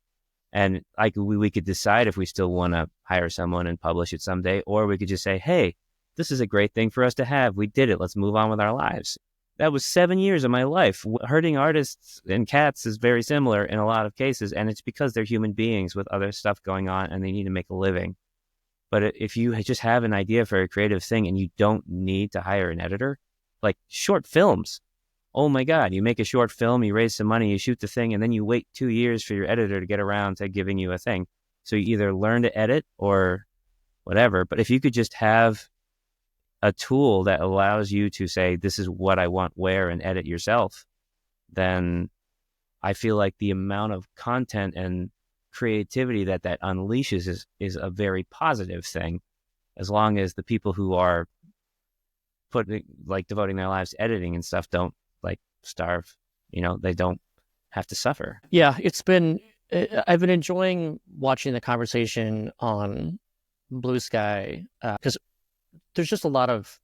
[SPEAKER 4] And we could decide if we still want to hire someone and publish it someday, or we could just say, hey, this is a great thing for us to have. We did it. Let's move on with our lives. That was 7 years of my life. Hurting artists and cats is very similar in a lot of cases, and it's because they're human beings with other stuff going on, and they need to make a living. But if you just have an idea for a creative thing and you don't need to hire an editor, like short films, oh my God, you make a short film, you raise some money, you shoot the thing, and then you wait 2 years for your editor to get around to giving you a thing. So you either learn to edit or whatever. But if you could just have a tool that allows you to say, this is what I want where, and edit yourself, then I feel like the amount of content and creativity that unleashes is a very positive thing, as long as the people who are devoting their lives to editing and stuff don't like starve, they don't have to suffer.
[SPEAKER 1] Yeah, I've been enjoying watching the conversation on Bluesky, because there's just a lot of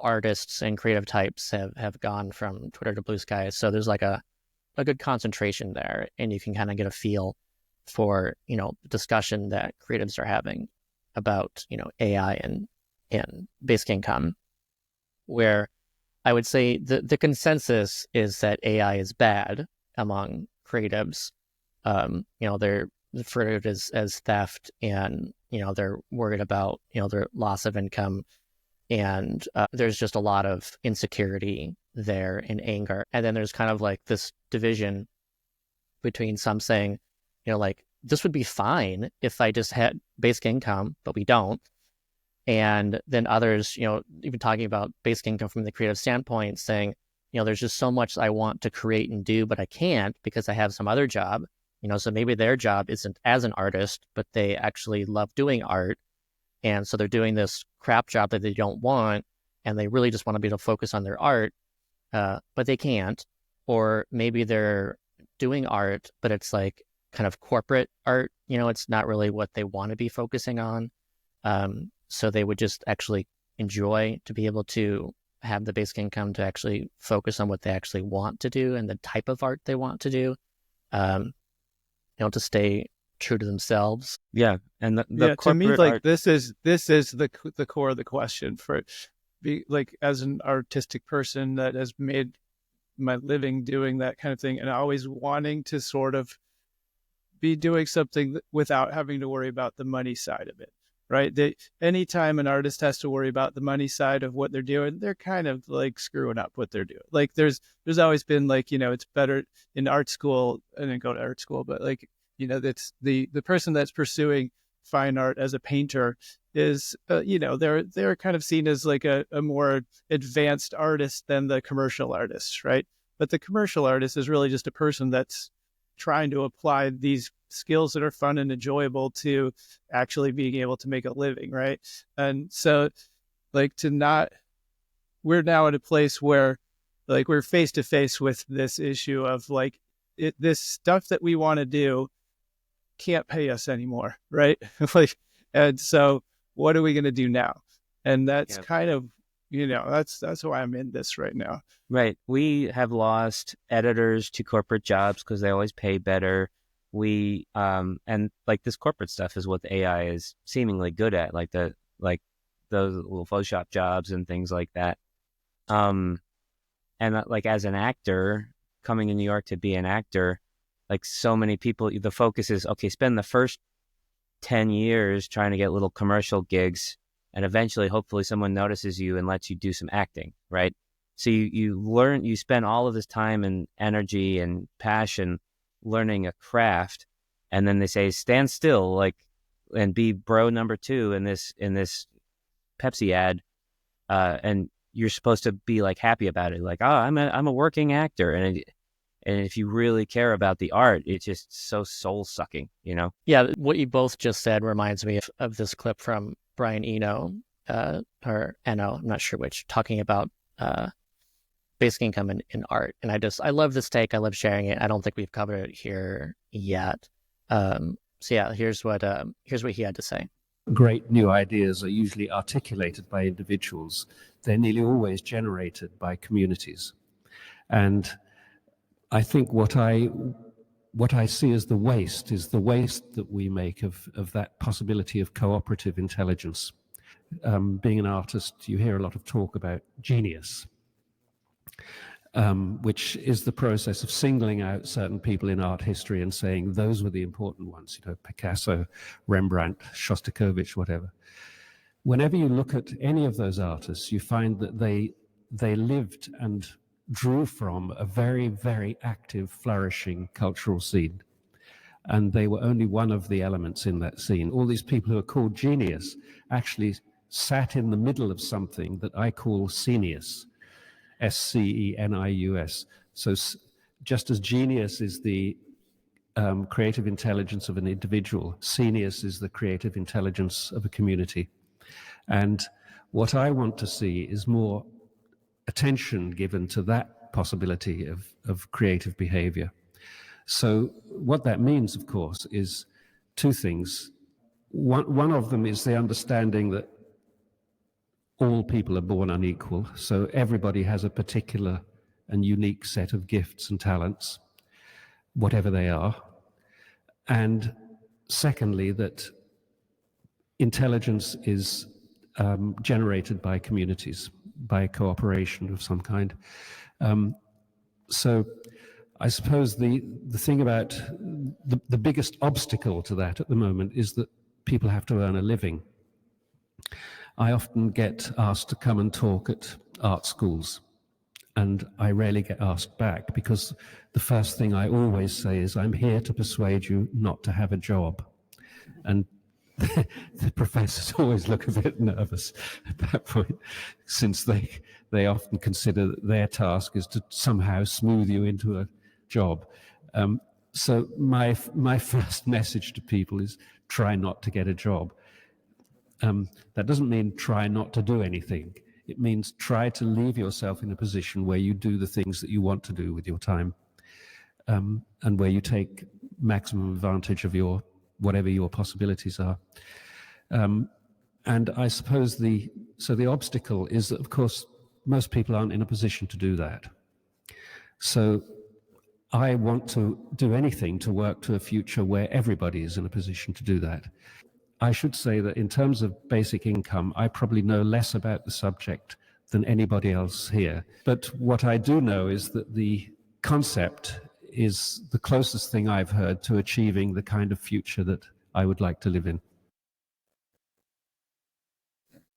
[SPEAKER 1] artists and creative types have gone from Twitter to Bluesky. So there's like a good concentration there, and you can kind of get a feel for, discussion that creatives are having about, AI and basic income, where I would say the consensus is that AI is bad among creatives. They're referred to as theft, and, they're worried about, their loss of income. And there's just a lot of insecurity there and anger. And then there's kind of like this division between some saying, this would be fine if I just had basic income, but we don't. And then others, even talking about basic income from the creative standpoint, saying, there's just so much I want to create and do, but I can't because I have some other job. So maybe their job isn't as an artist, but they actually love doing art. And so they're doing this crap job that they don't want, and they really just want to be able to focus on their art, but they can't. Or maybe they're doing art, but it's like kind of corporate art, it's not really what they want to be focusing on. So they would just actually enjoy to be able to have the basic income to actually focus on what they actually want to do and the type of art they want to do, to stay true to themselves.
[SPEAKER 4] Yeah. And
[SPEAKER 3] to me, like
[SPEAKER 4] art...
[SPEAKER 3] this is the core of the question for as an artistic person that has made my living doing that kind of thing, and always wanting to sort of be doing something without having to worry about the money side of it, right? Anytime an artist has to worry about the money side of what they're doing, they're kind of like screwing up what they're doing. Like there's always been like, it's better in art school. I didn't go to art school, but like, that's the person that's pursuing fine art as a painter is, they're kind of seen as like a more advanced artist than the commercial artist, right? But the commercial artist is really just a person that's trying to apply these skills that are fun and enjoyable to actually being able to make a living, right? And so like we're now at a place where like we're face to face with this issue of like this stuff that we want to do can't pay us anymore, right? And so what are we going to do now? And that's kind of, that's why I'm in this right now.
[SPEAKER 4] Right. We have lost editors to corporate jobs because they always pay better. We and like this corporate stuff is what the AI is seemingly good at, like those little Photoshop jobs and things like that. And like as an actor coming to New York to be an actor, like so many people, the focus is, okay, spend the first 10 years trying to get little commercial gigs and eventually, hopefully, someone notices you and lets you do some acting, right? So you learn, you spend all of this time and energy and passion learning a craft, and then they say stand still, like, and be bro number 2 in this Pepsi ad, and you're supposed to be like happy about it, like, oh, I'm a working actor, and if you really care about the art, it's just so soul sucking, you know?
[SPEAKER 1] Yeah, what you both just said reminds me of this clip from Brian Eno, or Eno, I'm not sure which, talking about basic income in art. And I love this take. I love sharing it. I don't think we've covered it here yet. So yeah, here's what he had to say.
[SPEAKER 19] Great new ideas are usually articulated by individuals. They're nearly always generated by communities. And I think what I see as the waste is the waste that we make of that possibility of cooperative intelligence. Being an artist, you hear a lot of talk about genius, which is the process of singling out certain people in art history and saying those were the important ones, you know, Picasso, Rembrandt, Shostakovich, whatever. Whenever you look at any of those artists, you find that they lived and drew from a very, very active, flourishing cultural scene. And they were only one of the elements in that scene. All these people who are called genius actually sat in the middle of something that I call scenius, SCENIUS. So just as genius is the creative intelligence of an individual, scenius is the creative intelligence of a community. And what I want to see is more attention given to that possibility of creative behavior. So what that means, of course, is two things. One of them is the understanding that all people are born unequal, so everybody has a particular and unique set of gifts and talents, whatever they are. And secondly, that intelligence is generated by communities, by cooperation of some kind. So I suppose the thing about the biggest obstacle to that at the moment is that people have to earn a living. I often get asked to come and talk at art schools, and I rarely get asked back because the first thing I always say is, I'm here to persuade you not to have a job. And the professors always look a bit nervous at that point, since they often consider that their task is to somehow smooth you into a job. So my first message to people is try not to get a job. That doesn't mean try not to do anything. It means try to leave yourself in a position where you do the things that you want to do with your time, and where you take maximum advantage of whatever your possibilities are. And I suppose the obstacle is that, of course, most people aren't in a position to do that. So I want to do anything to work to a future where everybody is in a position to do that. I should say that in terms of basic income, I probably know less about the subject than anybody else here. But what I do know is that the concept is the closest thing I've heard to achieving the kind of future that I would like to live in.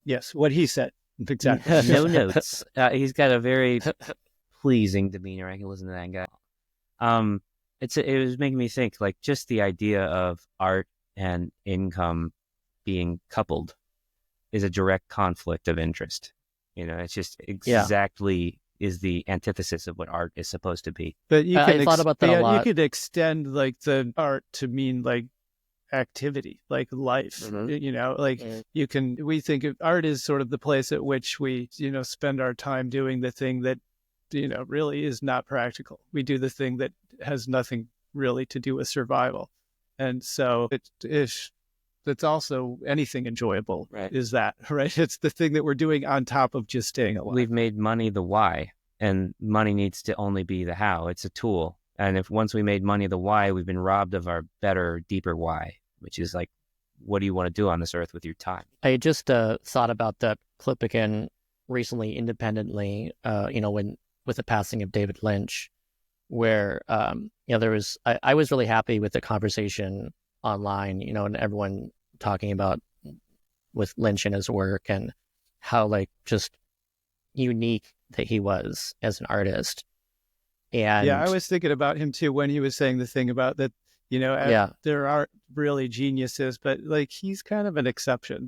[SPEAKER 3] Yes, what he said. Exactly.
[SPEAKER 4] No notes. He's got a very pleasing demeanor. I can listen to that guy. It was making me think, like, just the idea of art and income being coupled is a direct conflict of interest. You know, it's just exactly is the antithesis of what art is supposed to be.
[SPEAKER 3] But you can
[SPEAKER 1] thought about that a lot.
[SPEAKER 3] You could extend like the art to mean like activity, like life. You know, like we think of art as sort of the place at which we, you know, spend our time doing the thing that, you know, really is not practical. We do the thing that has nothing really to do with survival. And so it's also anything enjoyable, right? Is that, right? It's the thing that we're doing on top of just staying alive.
[SPEAKER 4] We've made money the why, and money needs to only be the how. It's a tool. And if once we made money the why, we've been robbed of our better, deeper why, which is like, what do you want to do on this earth with your time?
[SPEAKER 1] I just thought about that clip again recently, independently, you know, with the passing of David Lynch, where, you know, I was really happy with the conversation online, you know, and everyone talking about with Lynch and his work, and how like just unique that he was as an artist. And
[SPEAKER 3] yeah, I was thinking about him too when he was saying the thing about that, there are really geniuses, but like he's kind of an exception.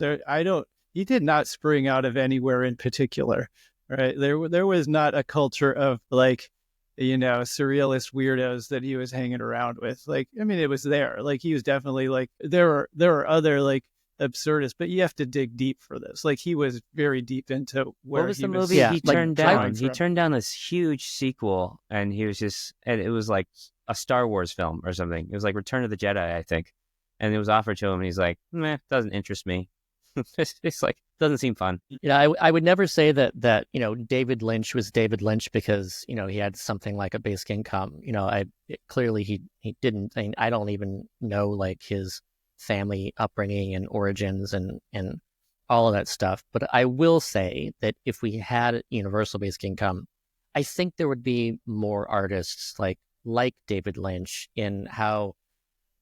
[SPEAKER 3] He did not spring out of anywhere in particular, right? There was not a culture of like, surrealist weirdos that he was hanging around with. Like, I mean, it was there. Like he was definitely like, there are other like absurdists, but you have to dig deep for this. Like he was very deep into where
[SPEAKER 4] What was the
[SPEAKER 3] he was.
[SPEAKER 4] movie he turned down? He
[SPEAKER 3] from.
[SPEAKER 4] turned down this huge sequel, and it was like a Star Wars film or something. It was like Return of the Jedi, I think. And it was offered to him, and he's like, meh, doesn't interest me. It's like, doesn't seem fun.
[SPEAKER 1] I would never say that David Lynch was David Lynch because he had something like a basic income. Clearly he didn't. I don't even know like his family upbringing and origins and all of that stuff. But I will say that if we had universal basic income, I think there would be more artists like David Lynch in how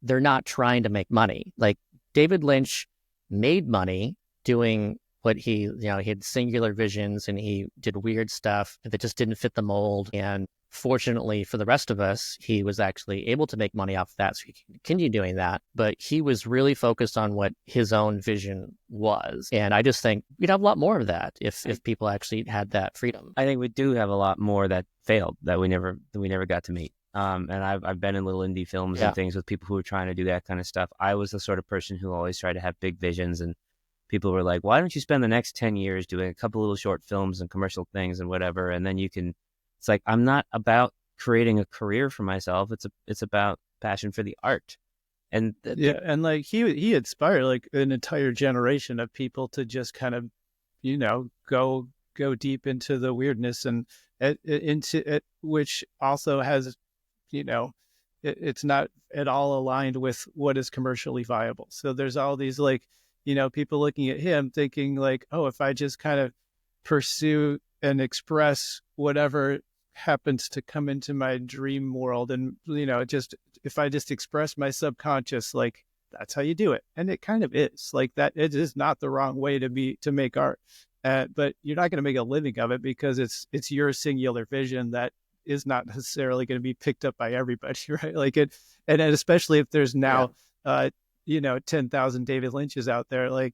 [SPEAKER 1] they're not trying to make money. Like David Lynch made money doing what he had singular visions, and he did weird stuff that just didn't fit the mold. And fortunately for the rest of us, he was actually able to make money off of that, so he can continue doing that. But he was really focused on what his own vision was. And I just think we'd have a lot more of that if people actually had that freedom.
[SPEAKER 4] I think we do have a lot more that failed that we never got to meet. And I've been in little indie films and things with people who were trying to do that kind of stuff. I was the sort of person who always tried to have big visions, and people were like, why don't you spend the next 10 years doing a couple little short films and commercial things and whatever, and then it's like, I'm not about creating a career for myself. It's about passion for the art. And
[SPEAKER 3] and like he inspired like an entire generation of people to just kind of, go deep into the weirdness and into it, which also has, it's not at all aligned with what is commercially viable. So there's all these like, people looking at him thinking like, oh, if I just kind of pursue and express whatever happens to come into my dream world, and if I just express my subconscious, like that's how you do it. And it kind of is like that. It is not the wrong way to make art, but you're not going to make a living of it because it's your singular vision that is not necessarily going to be picked up by everybody, right? Like it, and especially if there's now 10,000 David Lynches out there, like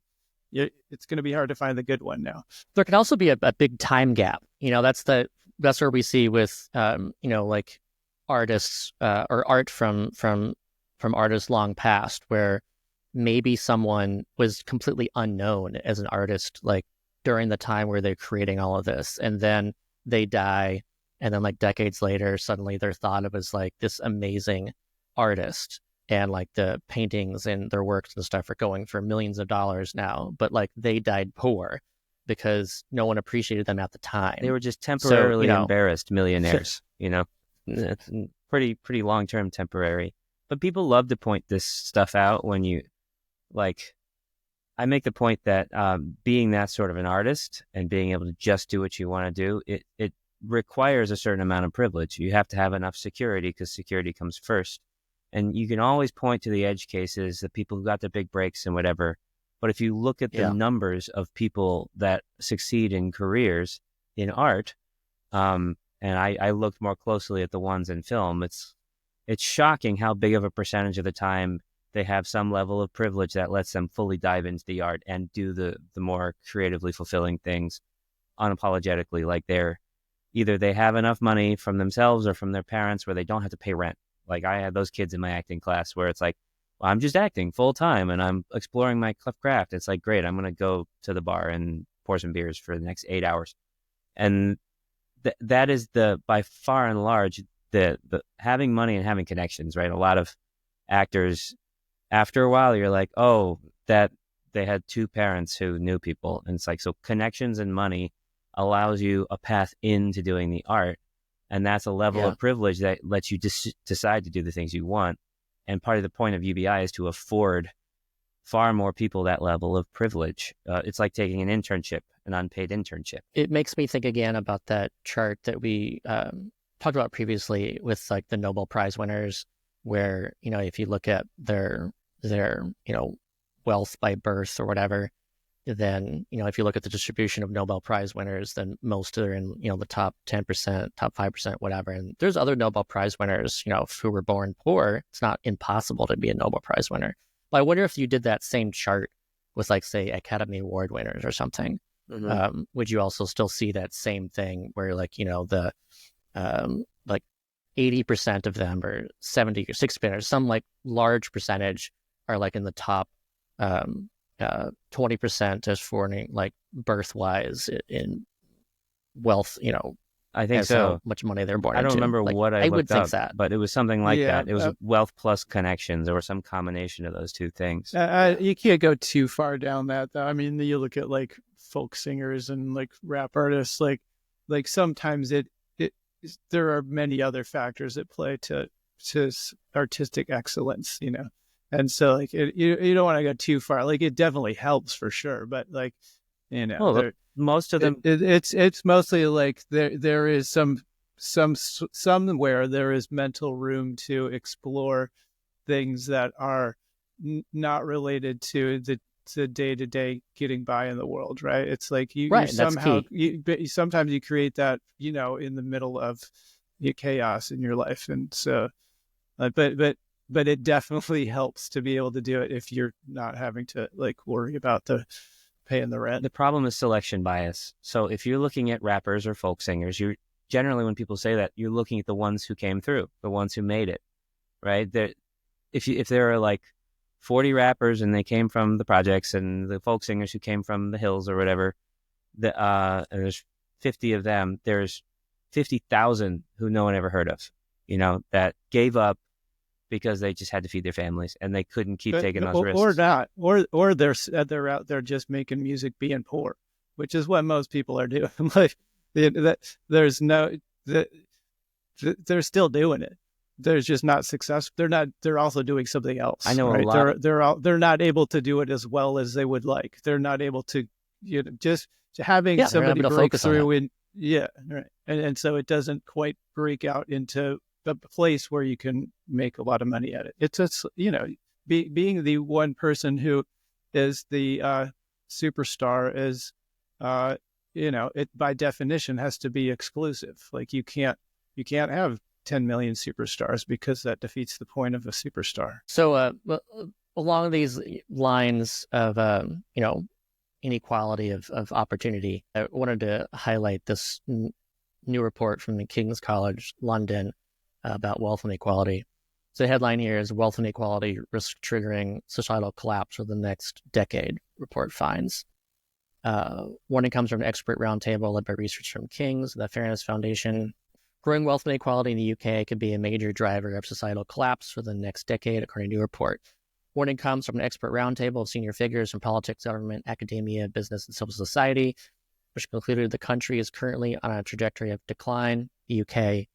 [SPEAKER 3] it's going to be hard to find the good one now.
[SPEAKER 1] There can also be a big time gap. That's where we see with like artists or art from artists long past, where maybe someone was completely unknown as an artist like during the time where they're creating all of this, and then they die, and then like decades later suddenly they're thought of as like this amazing artist, and like the paintings and their works and stuff are going for millions of dollars now, but like they died poor because no one appreciated them at the time.
[SPEAKER 4] They were just temporarily embarrassed millionaires. It's pretty long-term temporary. But people love to point this stuff out when you like. I make the point that being that sort of an artist and being able to just do what you want to do, it requires a certain amount of privilege. You have to have enough security because security comes first. And you can always point to the edge cases, the people who got the big breaks and whatever. But if you look at the numbers of people that succeed in careers in art, and I looked more closely at the ones in film, it's shocking how big of a percentage of the time they have some level of privilege that lets them fully dive into the art and do the more creatively fulfilling things unapologetically. Like they have enough money from themselves or from their parents where they don't have to pay rent. Like I had those kids in my acting class where it's like, well, I'm just acting full time and I'm exploring my craft. It's like, great, I'm going to go to the bar and pour some beers for the next 8 hours. And that is by far and large, the having money and having connections, right? A lot of actors, after a while, you're like, oh, that they had two parents who knew people. And it's like, so connections and money allows you a path into doing the art. And that's a level of privilege that lets you decide to do the things you want. And part of the point of UBI is to afford far more people that level of privilege. It's like taking an internship, an unpaid internship.
[SPEAKER 1] It makes me think again about that chart that we talked about previously with like the Nobel Prize winners, where, if you look at their wealth by birth or whatever, then, if you look at the distribution of Nobel Prize winners, then most are in, the top 10%, top 5%, whatever. And there's other Nobel Prize winners, who were born poor. It's not impossible to be a Nobel Prize winner. But I wonder if you did that same chart with, like, say, Academy Award winners or something, would you also still see that same thing where, like, the like 80% of them, or 70 or 60%, or some like large percentage are like in the top 20% as for like birth-wise in wealth,
[SPEAKER 4] I think
[SPEAKER 1] as
[SPEAKER 4] so.
[SPEAKER 1] how much money they're born
[SPEAKER 4] I don't
[SPEAKER 1] into.
[SPEAKER 4] remember
[SPEAKER 1] Like,
[SPEAKER 4] what I
[SPEAKER 1] would
[SPEAKER 4] looked
[SPEAKER 1] think
[SPEAKER 4] up,
[SPEAKER 1] that.
[SPEAKER 4] but it was something like
[SPEAKER 3] Yeah,
[SPEAKER 4] that. It was wealth plus connections or some combination of those two things.
[SPEAKER 3] You can't go too far down that, though. I mean, you look at like folk singers and like rap artists, like sometimes there are many other factors that play to artistic excellence, and so like you don't want to go too far. Like, it definitely helps for sure, but like,
[SPEAKER 4] Well, most of them,
[SPEAKER 3] it's mostly like there is somewhere there is mental room to explore things that are not related to the day-to-day getting by in the world, right? It's like you somehow sometimes you create that, in the middle of chaos in your life. And so but it definitely helps to be able to do it if you're not having to like worry about the paying the rent.
[SPEAKER 4] the problem is selection bias. So if you're looking at rappers or folk singers, you're generally, when people say that, you're looking at the ones who came through, the ones who made it, right? If there are like 40 rappers and they came from the projects, and the folk singers who came from the hills or whatever, and there's 50 of them, there's 50,000 who no one ever heard of, that gave up because they just had to feed their families and they couldn't keep taking those risks.
[SPEAKER 3] Or not, or they're out there just making music being poor, which is what most people are doing. Like, they're still doing it. They're just not successful. They're also doing something else.
[SPEAKER 4] I know,
[SPEAKER 3] right?
[SPEAKER 4] a lot.
[SPEAKER 3] They're not able to do it as well as they would like. They're not able to, just having somebody break through in. Yeah. Right. And so it doesn't quite break out into a place where you can make a lot of money at it. It's just, being the one person who is the superstar is, it by definition has to be exclusive. Like, you can't have 10 million superstars, because that defeats the point of a superstar.
[SPEAKER 1] So along these lines of, inequality of opportunity, I wanted to highlight this new report from the King's College London about wealth inequality. So the headline here is "Wealth Inequality Risk Triggering Societal Collapse for the Next Decade," report finds. Warning comes from an expert roundtable led by research from King's, the Fairness Foundation. Growing wealth inequality in the UK could be a major driver of societal collapse for the next decade, according to a report. Warning comes from an expert roundtable of senior figures from politics, government, academia, business, and civil society, which concluded the country is currently on a trajectory of decline, the UK,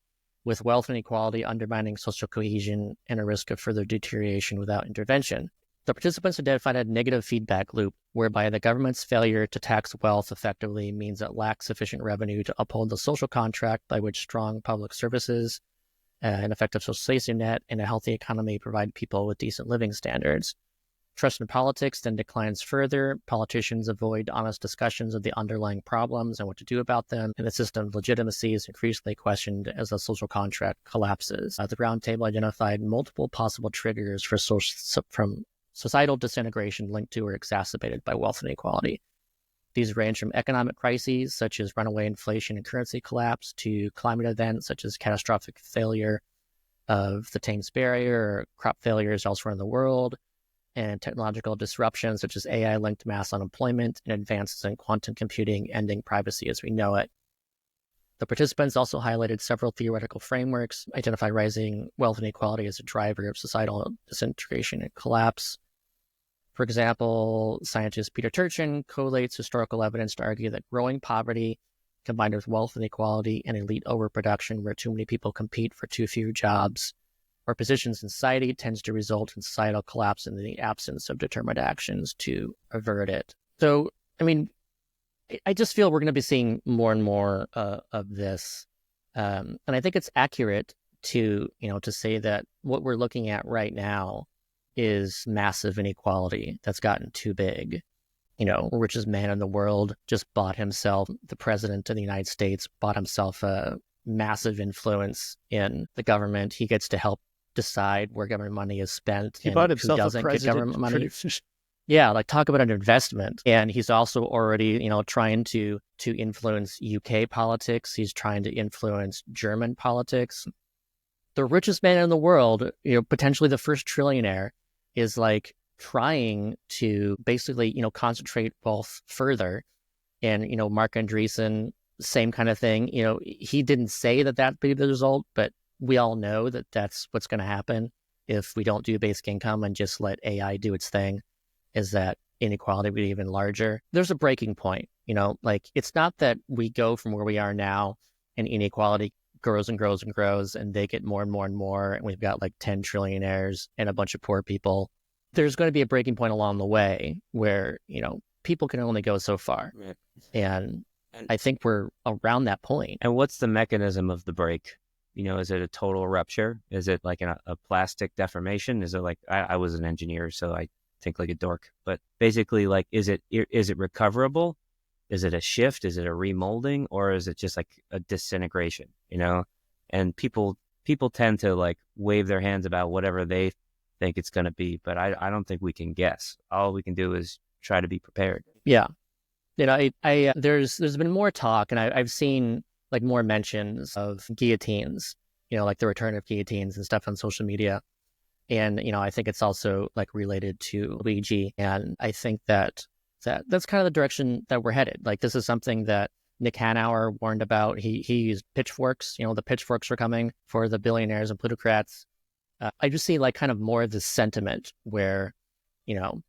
[SPEAKER 1] with wealth inequality undermining social cohesion and a risk of further deterioration without intervention. The participants identified a negative feedback loop whereby the government's failure to tax wealth effectively means it lacks sufficient revenue to uphold the social contract by which strong public services, an effective social safety net, and a healthy economy provide people with decent living standards. Trust in politics then declines further. Politicians avoid honest discussions of the underlying problems and what to do about them, and the system's legitimacy is increasingly questioned as the social contract collapses. The roundtable identified multiple possible triggers for from societal disintegration linked to or exacerbated by wealth inequality. These range from economic crises, such as runaway inflation and currency collapse, to climate events, such as catastrophic failure of the Thames Barrier or crop failures elsewhere in the world, and technological disruptions, such as AI-linked mass unemployment and advances in quantum computing ending privacy as we know it. The participants also highlighted several theoretical frameworks, identify rising wealth inequality as a driver of societal disintegration and collapse. For example, scientist Peter Turchin collates historical evidence to argue that growing poverty, combined with wealth inequality and elite overproduction where too many people compete for too few jobs or positions in society, tends to result in societal collapse in the absence of determined actions to avert it. So, I mean, I just feel we're going to be seeing more and more of this. And I think it's accurate to say that what we're looking at right now is massive inequality that's gotten too big. richest man in the world just bought himself, the president of the United States bought himself a massive influence in the government. He gets to help decide where government money is spent
[SPEAKER 3] He
[SPEAKER 1] and
[SPEAKER 3] bought
[SPEAKER 1] who
[SPEAKER 3] himself a
[SPEAKER 1] doesn't get government money.
[SPEAKER 3] president.
[SPEAKER 1] Yeah, like talk about an investment. And he's also already, trying to influence UK politics. He's trying to influence German politics. The richest man in the world, potentially the first trillionaire, is like trying to basically, concentrate wealth further. And, Marc Andreessen, same kind of thing. He didn't say that that'd be the result, but we all know that that's what's going to happen if we don't do basic income and just let AI do its thing, is that inequality will be even larger. There's a breaking point, like it's not that we go from where we are now and inequality grows and grows and grows and they get more and more and more. And we've got like 10 trillionaires and a bunch of poor people. There's going to be a breaking point along the way where, people can only go so far.
[SPEAKER 4] Right.
[SPEAKER 1] And I think we're around that point.
[SPEAKER 4] And what's the mechanism of the break? Is it a total rupture? Is it like a plastic deformation? Is it like, I was an engineer, so I think like a dork, but basically like, is it recoverable? Is it a shift? Is it a remolding? Or is it just like a disintegration, And people tend to like wave their hands about whatever they think it's going to be, but I don't think we can guess. All we can do is try to be prepared.
[SPEAKER 1] Yeah. There's been more talk, and I've seen like more mentions of guillotines, like the return of guillotines and stuff on social media. And, I think it's also like related to Luigi. And I think that's kind of the direction that we're headed. Like this is something that Nick Hanauer warned about. He used pitchforks, the pitchforks are coming for the billionaires and plutocrats. I just see like kind of more of this sentiment where,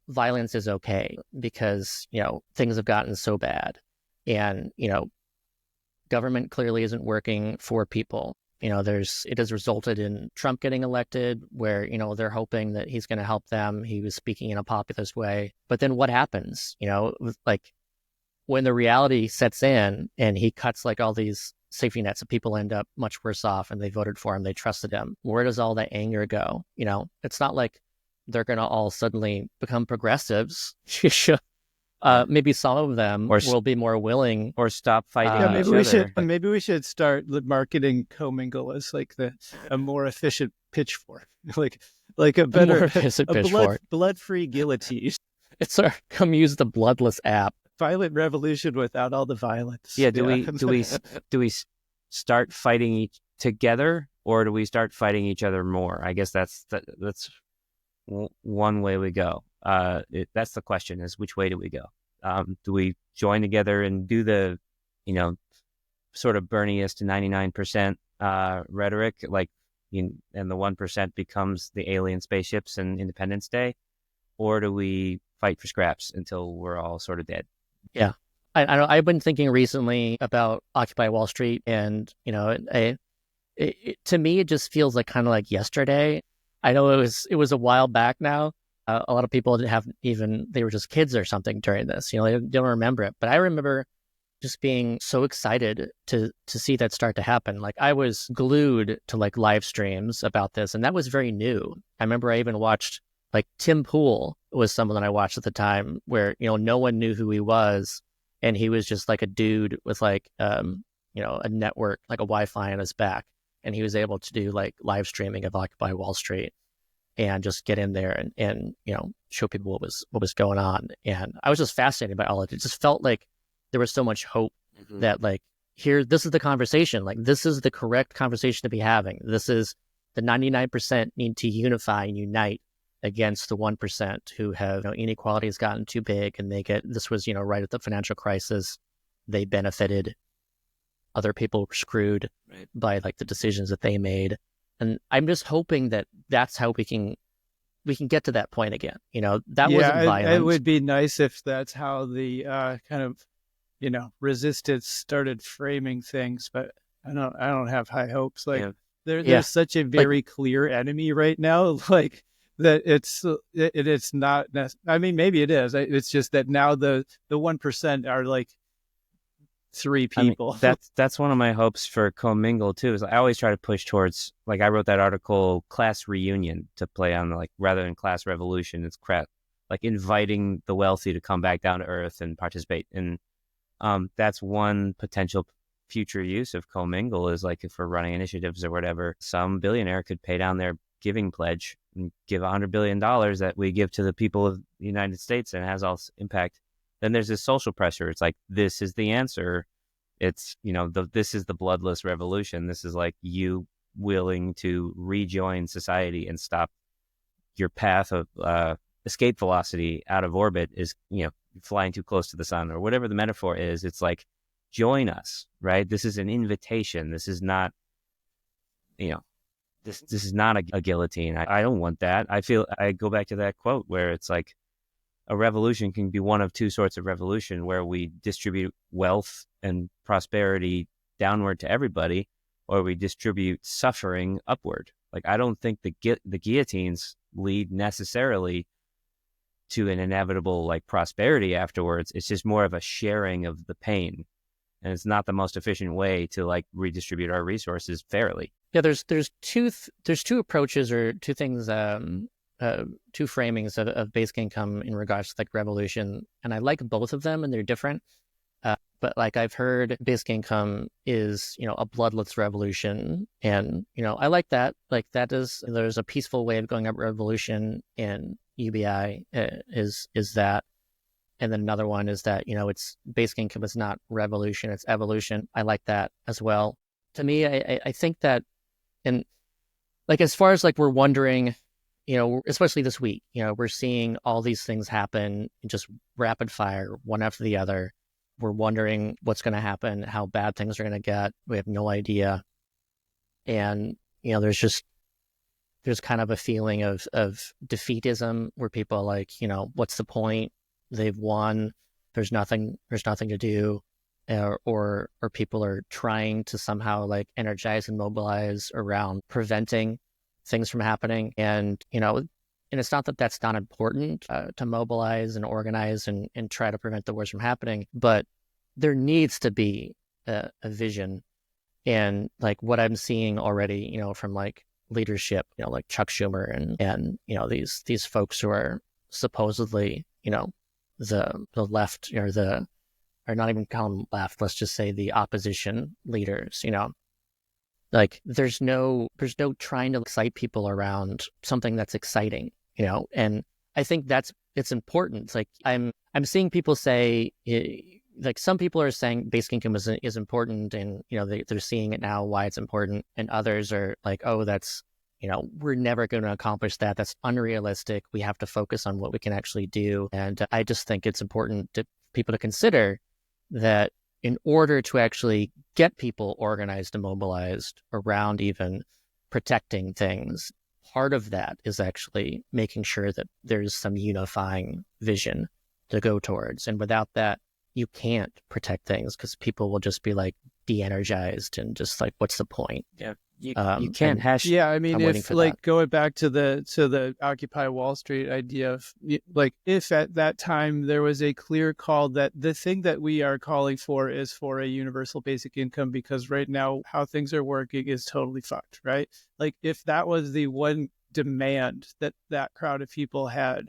[SPEAKER 1] violence is okay because, things have gotten so bad and, government clearly isn't working for people. It has resulted in Trump getting elected where, they're hoping that he's going to help them. He was speaking in a populist way. But then what happens, like when the reality sets in and he cuts like all these safety nets and people end up much worse off and they voted for him, they trusted him. Where does all that anger go? It's not like they're going to all suddenly become progressives. Maybe some of them will be more willing,
[SPEAKER 4] or stop fighting
[SPEAKER 3] maybe
[SPEAKER 4] each other.
[SPEAKER 3] Maybe we should start marketing Comingle as like a more efficient pitchfork, like a better blood-free guillotine.
[SPEAKER 1] It's come use the bloodless app.
[SPEAKER 3] Violent revolution without all the violence.
[SPEAKER 4] Yeah. Do we start fighting together, or do we start fighting each other more? I guess that's one way we go. That's the question: is which way do we go? Do we join together and do the, sort of Bernieist 99% rhetoric, like, and the 1% becomes the alien spaceships and Independence Day, or do we fight for scraps until we're all sort of dead?
[SPEAKER 1] Yeah, I've been thinking recently about Occupy Wall Street, and to me it just feels like kind of like yesterday. I know it was a while back now. A lot of people they were just kids or something during this. They don't remember it. But I remember just being so excited to see that start to happen. Like I was glued to like live streams about this, and that was very new. I remember I even watched like Tim Pool was someone that I watched at the time where, no one knew who he was. And he was just like a dude with like, a network, like a Wi-Fi on his back. And he was able to do like live streaming of Occupy Wall Street and just get in there and show people what was going on. And I was just fascinated by all of it. It just felt like there was so much hope that like, this is the conversation. Like, this is the correct conversation to be having. This is the 99% need to unify and unite against the 1% who have, inequality has gotten too big and this was, right at the financial crisis. They benefited. Other people were screwed by like the decisions that they made. And I'm just hoping that that's how we can get to that point again. That wasn't violent.
[SPEAKER 3] It would be nice if that's how the kind of, resistance started framing things, but I don't have high hopes. Like there's such a very clear enemy right now, like that it's not. I mean, maybe it is. It's just that now the 1% are like 3 people.
[SPEAKER 4] I mean, that's one of my hopes for Comingle too. Is I always try to push towards, like I wrote that article, class reunion, to play on like rather than class revolution, it's like inviting the wealthy to come back down to earth and participate. And that's one potential future use of Comingle, is like if we're running initiatives or whatever, some billionaire could pay down their giving pledge and give $100 billion that we give to the people of the United States, and it has all this impact. Then there's this social pressure. It's like, this is the answer. It's, this is the bloodless revolution. This is like you willing to rejoin society and stop your path of escape velocity out of orbit is, flying too close to the sun, or whatever the metaphor is. It's like, join us, right? This is an invitation. This is not, this is not a guillotine. I don't want that. I go back to that quote where it's like, a revolution can be one of two sorts of revolution, where we distribute wealth and prosperity downward to everybody, or we distribute suffering upward. Like, I don't think the guillotines lead necessarily to an inevitable like prosperity afterwards. It's just more of a sharing of the pain, and it's not the most efficient way to like redistribute our resources fairly.
[SPEAKER 1] Yeah, there's two approaches, or two things, two framings of basic income in regards to like revolution, and I like both of them, and they're different. But like, I've heard basic income is, a bloodless revolution, and I like that. Like, there's a peaceful way of going up revolution, and UBI is that. And then another one is that, it's basic income is not revolution, it's evolution. I like that as well. To me, I think that, and like, as far as like we're wondering, especially this week, we're seeing all these things happen in just rapid fire, one after the other. We're wondering what's going to happen, how bad things are going to get. We have no idea. And, there's kind of a feeling of defeatism, where people are like, what's the point? They've won. There's nothing to do. Or people are trying to somehow like energize and mobilize around preventing things from happening. And, and it's not that that's not important to mobilize and organize and try to prevent the worst from happening, but there needs to be a vision. And like what I'm seeing already, from like leadership, like Chuck Schumer and these folks who are supposedly, the left, or not even call them left, let's just say the opposition leaders, like there's no trying to excite people around something that's exciting, and I think it's important. It's like I'm seeing people say, like, some people are saying basic income is important, and they're seeing it now, why it's important, and others are like, oh, that's we're never going to accomplish that. That's unrealistic. We have to focus on what we can actually do. And I just think it's important to people to consider that in order to actually get people organized and mobilized around even protecting things, part of that is actually making sure that there's some unifying vision to go towards. And without that, you can't protect things, because people will just be like de-energized and just like, what's the point?
[SPEAKER 4] Yeah. You can't hash.
[SPEAKER 3] Yeah, I mean, if like going back to the Occupy Wall Street idea of like, if at that time there was a clear call that the thing that we are calling for is for a universal basic income, because right now how things are working is totally fucked, right? Like, if that was the one demand that crowd of people had,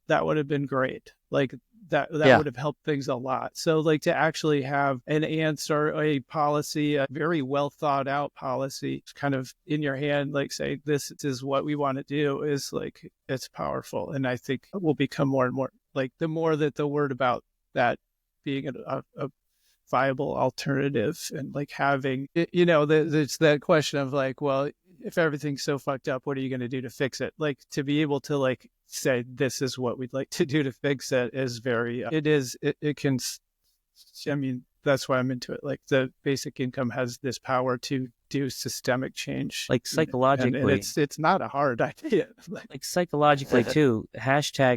[SPEAKER 3] that would have been great. Like, that would have helped things a lot. So like, to actually have an answer, a policy, a very well thought out policy kind of in your hand, like say, this is what we want to do, is like, it's powerful. And I think it will become more and more like, the more that the word about that being a viable alternative, and like having, it's that question of like, well, if everything's so fucked up, what are you going to do to fix it? Like, to be able to like say, this is what we'd like to do to fix it, is very, it can, I mean, that's why I'm into it. Like, the basic income has this power to do systemic change.
[SPEAKER 4] Like, psychologically,
[SPEAKER 3] and it's not a hard idea.
[SPEAKER 4] Like psychologically too,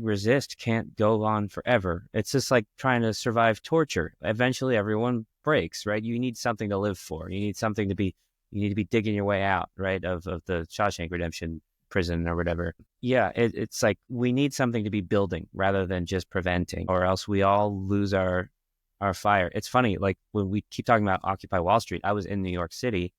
[SPEAKER 4] #resist can't go on forever. It's just like trying to survive torture. Eventually everyone breaks, right? You need something to live for. You need something to be, you need to be digging your way out, right? Of the Shawshank Redemption prison or whatever. Yeah, it's like, we need something to be building rather than just preventing, or else we all lose our fire. It's funny, like when we keep talking about Occupy Wall Street, I was in New York City,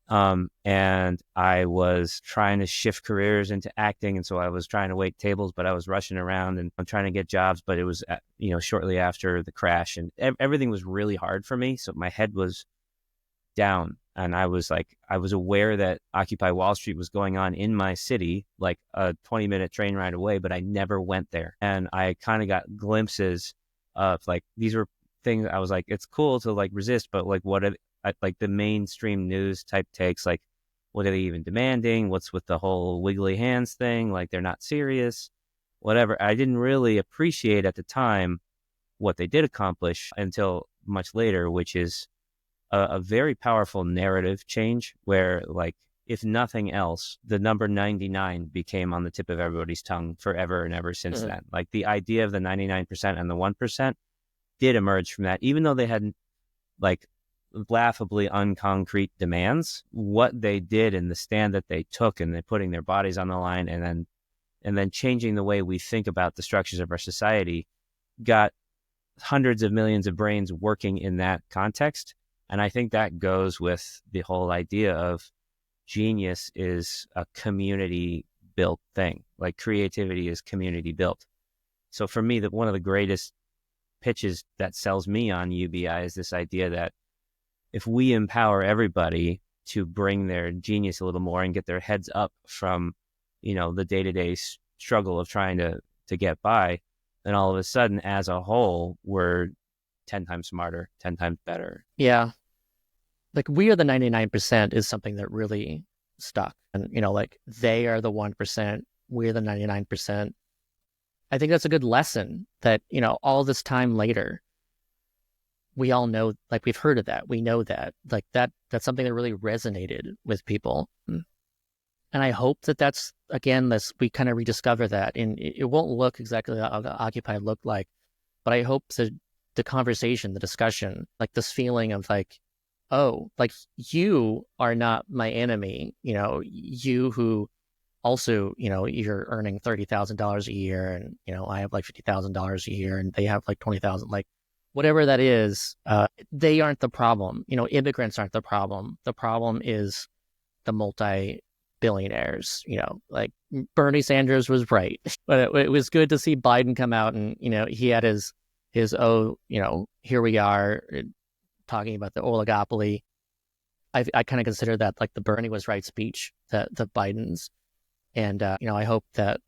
[SPEAKER 4] And I was trying to shift careers into acting. And so I was trying to wait tables, but I was rushing around and I'm trying to get jobs, but it was, shortly after the crash and everything was really hard for me. So my head was down and I was aware that Occupy Wall Street was going on in my city, like a 20-minute train ride away, but I never went there. And I kind of got glimpses of like, these were things I was like, it's cool to like resist, but like like the mainstream news type takes, like, what are they even demanding? What's with the whole wiggly hands thing? Like, they're not serious, whatever. I didn't really appreciate at the time what they did accomplish until much later, which is a very powerful narrative change where, like, if nothing else, the number 99 became on the tip of everybody's tongue forever and ever since then. Like, the idea of the 99% and the 1% did emerge from that, even though they had, like, laughably unconcrete demands. What they did and the stand that they took and they putting their bodies on the line and then changing the way we think about the structures of our society got hundreds of millions of brains working in that context. And I think that goes with the whole idea of genius is a community built thing. Like, creativity is community built. So for me, one of the greatest pitches that sells me on UBI is this idea that if we empower everybody to bring their genius a little more and get their heads up from, the day-to-day struggle of trying to get by, then all of a sudden, as a whole, we're 10 times smarter, 10 times better.
[SPEAKER 1] Yeah. Like, we are the 99% is something that really stuck. And, like, they are the 1%, we're the 99%. I think that's a good lesson that, all this time later, we all know, like, we've heard of that. We know that, like, that's something that really resonated with people. And I hope that's, again, we kind of rediscover that. And it won't look exactly how the Occupy looked like, but I hope the conversation, the discussion, like this feeling of like, oh, like, you are not my enemy. You who also, you're earning $30,000 a year and, I have like $50,000 a year and they have like 20,000, like, whatever that is, they aren't the problem. Immigrants aren't the problem. The problem is the multi-billionaires. Like, Bernie Sanders was right, but it was good to see Biden come out and, he had his here we are talking about the oligopoly. I kind of consider that like the Bernie was right speech, the Biden's, and I hope that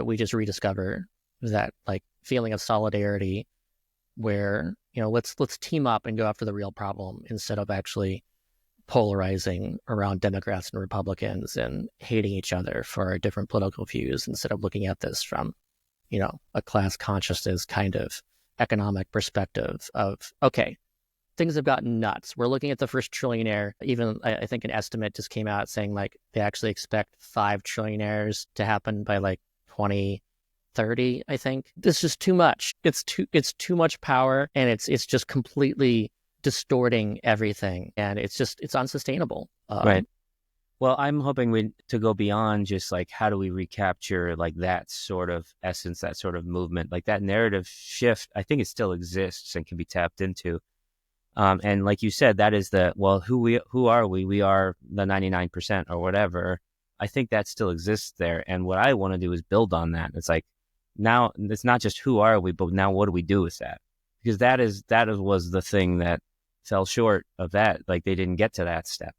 [SPEAKER 1] we just rediscover that like feeling of solidarity, where let's team up and go after the real problem instead of actually polarizing around Democrats and Republicans and hating each other for our different political views, instead of looking at this from a class consciousness kind of economic perspective of, okay, things have gotten nuts. We're looking at the first trillionaire. Even I think an estimate just came out saying like they actually expect 5 trillionaires to happen by like 2030. I think this is too much. It's too much power, and it's just completely distorting everything, and it's unsustainable.
[SPEAKER 4] Right. Well, I'm hoping to go beyond just like, how do we recapture like that sort of essence, that sort of movement, like that narrative shift. I think it still exists and can be tapped into. And like you said, that is who are we? We are the 99% or whatever. I think that still exists there. And what I want to do is build on that. It's like, now it's not just who are we, but now what do we do with that? Because that was the thing that fell short of that. Like, they didn't get to that step.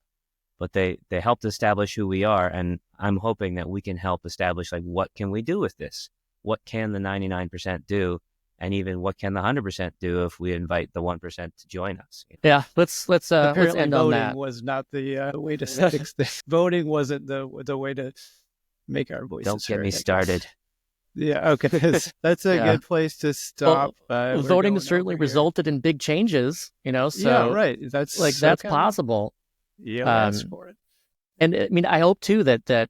[SPEAKER 4] But they helped establish who we are, and I'm hoping that we can help establish, like, what can we do with this? What can the 99% do? And even what can the 100% do if we invite the 1% to join us?
[SPEAKER 1] Yeah, let's end on that.
[SPEAKER 3] Voting was not the way to fix this. Voting wasn't the way to make our voices
[SPEAKER 4] Don't get
[SPEAKER 3] heard,
[SPEAKER 4] me started.
[SPEAKER 3] Yeah, okay. That's a good place to stop.
[SPEAKER 1] Well, voting certainly resulted in big changes, so
[SPEAKER 3] yeah, right. That's
[SPEAKER 1] like, that's possible.
[SPEAKER 3] Yeah, ask for it.
[SPEAKER 1] And I mean, I hope too that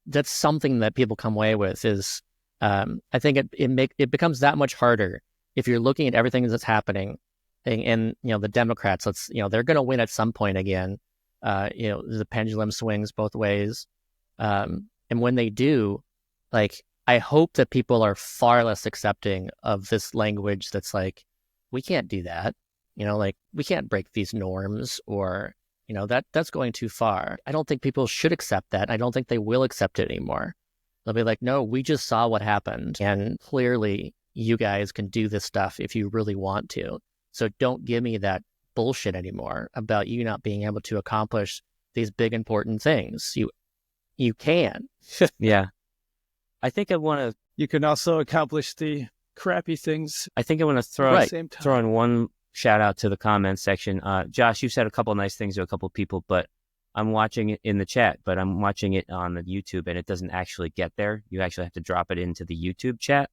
[SPEAKER 1] that's something that people come away with is, I think it becomes that much harder if you're looking at everything that's happening, and the Democrats, they're going to win at some point again. The pendulum swings both ways, and when they do, like, I hope that people are far less accepting of this language that's like, we can't do that, like, we can't break these norms, or that's going too far. I don't think people should accept that. I don't think they will accept it anymore. They'll be like, no, we just saw what happened. And clearly you guys can do this stuff if you really want to. So don't give me that bullshit anymore about you not being able to accomplish these big, important things. You can.
[SPEAKER 4] Yeah. I think I want to...
[SPEAKER 3] You can also accomplish the crappy things.
[SPEAKER 4] I think I want to throw in one shout out to the comments section. Josh, you said a couple of nice things to a couple of people, but I'm watching it in the chat, but I'm watching it on the YouTube and it doesn't actually get there. You actually have to drop it into the YouTube chat.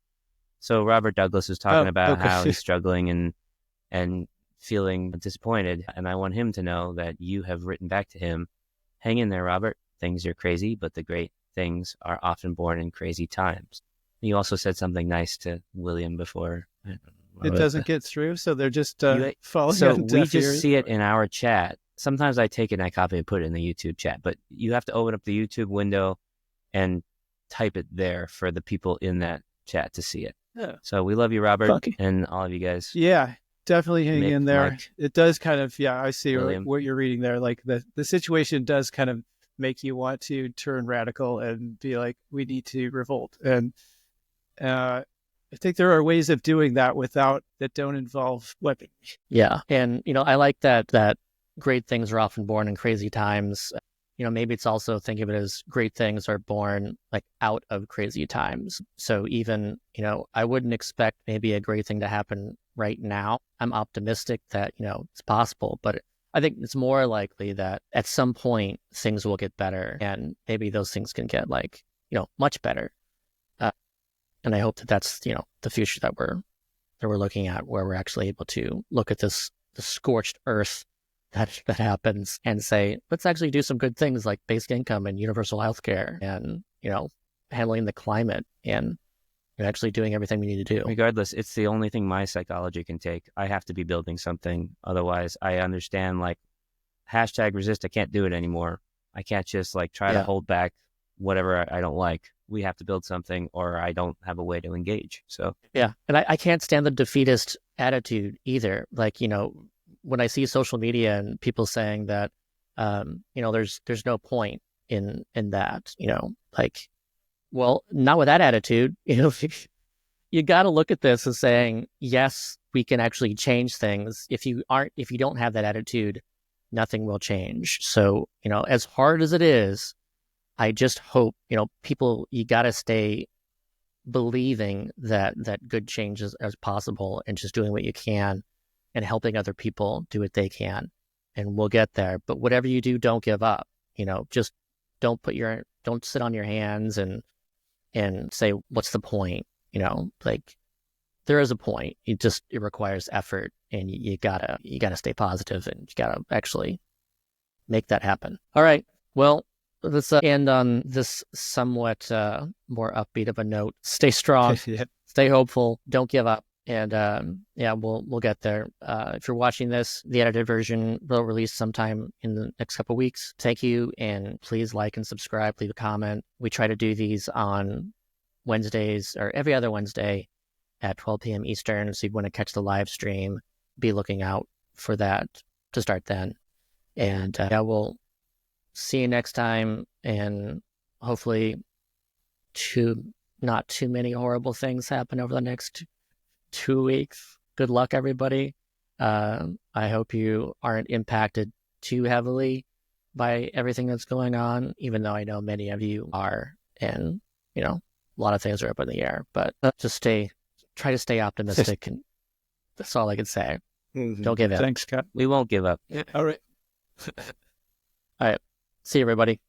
[SPEAKER 4] So Robert Douglas was talking about how he's struggling and feeling disappointed. And I want him to know that you have written back to him, hang in there, Robert. Things are crazy, but the great things are often born in crazy times. You also said something nice to William before.
[SPEAKER 3] It doesn't get through, so they're just falling
[SPEAKER 4] So
[SPEAKER 3] on
[SPEAKER 4] we
[SPEAKER 3] deaf
[SPEAKER 4] just
[SPEAKER 3] ears.
[SPEAKER 4] see it in our chat. Sometimes I take it and I copy and put it in the YouTube chat, but you have to open up the YouTube window and type it there for the people in that chat to see it.
[SPEAKER 3] Yeah.
[SPEAKER 4] So we love you, Robert, and all of you guys.
[SPEAKER 3] Yeah, definitely hang
[SPEAKER 4] Mick,
[SPEAKER 3] in there.
[SPEAKER 4] Mike,
[SPEAKER 3] It does kind of, I see
[SPEAKER 4] William.
[SPEAKER 3] what you're reading there. Like the situation does kind of make you want to turn radical and be like, we need to revolt. And I think there are ways of doing that that don't involve weapons.
[SPEAKER 1] Yeah. And, I like that great things are often born in crazy times. Maybe it's also think of it as great things are born like out of crazy times. So even, I wouldn't expect maybe a great thing to happen right now. I'm optimistic that, it's possible, but I think it's more likely that at some point things will get better and maybe those things can get much better. And I hope that that's, the future that we're looking at, where we're actually able to look at the scorched earth that happens and say, let's actually do some good things like basic income and universal healthcare and, handling the climate and actually doing everything we need to do.
[SPEAKER 4] Regardless, it's the only thing my psychology can take. I have to be building something. Otherwise, I understand #resist. I can't do it anymore. I can't just try to hold back whatever I don't like. We have to build something or I don't have a way to engage. So,
[SPEAKER 1] yeah. And I can't stand the defeatist attitude either. When I see social media and people saying that, there's no point in that, well, not with that attitude. You got to look at this as saying, yes, we can actually change things. If you don't have that attitude, nothing will change. So, as hard as it is, I just hope, people, you got to stay believing that good changes are possible and just doing what you can and helping other people do what they can. And we'll get there. But whatever you do, don't give up. Just don't sit on your hands and say, what's the point? There is a point. It requires effort and you gotta stay positive and you gotta actually make that happen. All right. Well, let's end on this somewhat more upbeat of a note. Stay strong, stay hopeful, don't give up. And we'll get there. If you're watching this, the edited version will release sometime in the next couple of weeks. Thank you, and please like and subscribe, leave a comment. We try to do these on Wednesdays or every other Wednesday at 12 p.m. Eastern. So if you want to catch the live stream, be looking out for that to start then. And we'll see you next time, and hopefully not too many horrible things happen over the next 2 weeks. Good luck, everybody. I hope you aren't impacted too heavily by everything that's going on, even though I know many of you are, and a lot of things are up in the air. But just try to stay optimistic, and that's all I can say. Don't give up.
[SPEAKER 3] Thanks, Scott.
[SPEAKER 4] We won't give up.
[SPEAKER 3] All right.
[SPEAKER 1] All right. See you, everybody.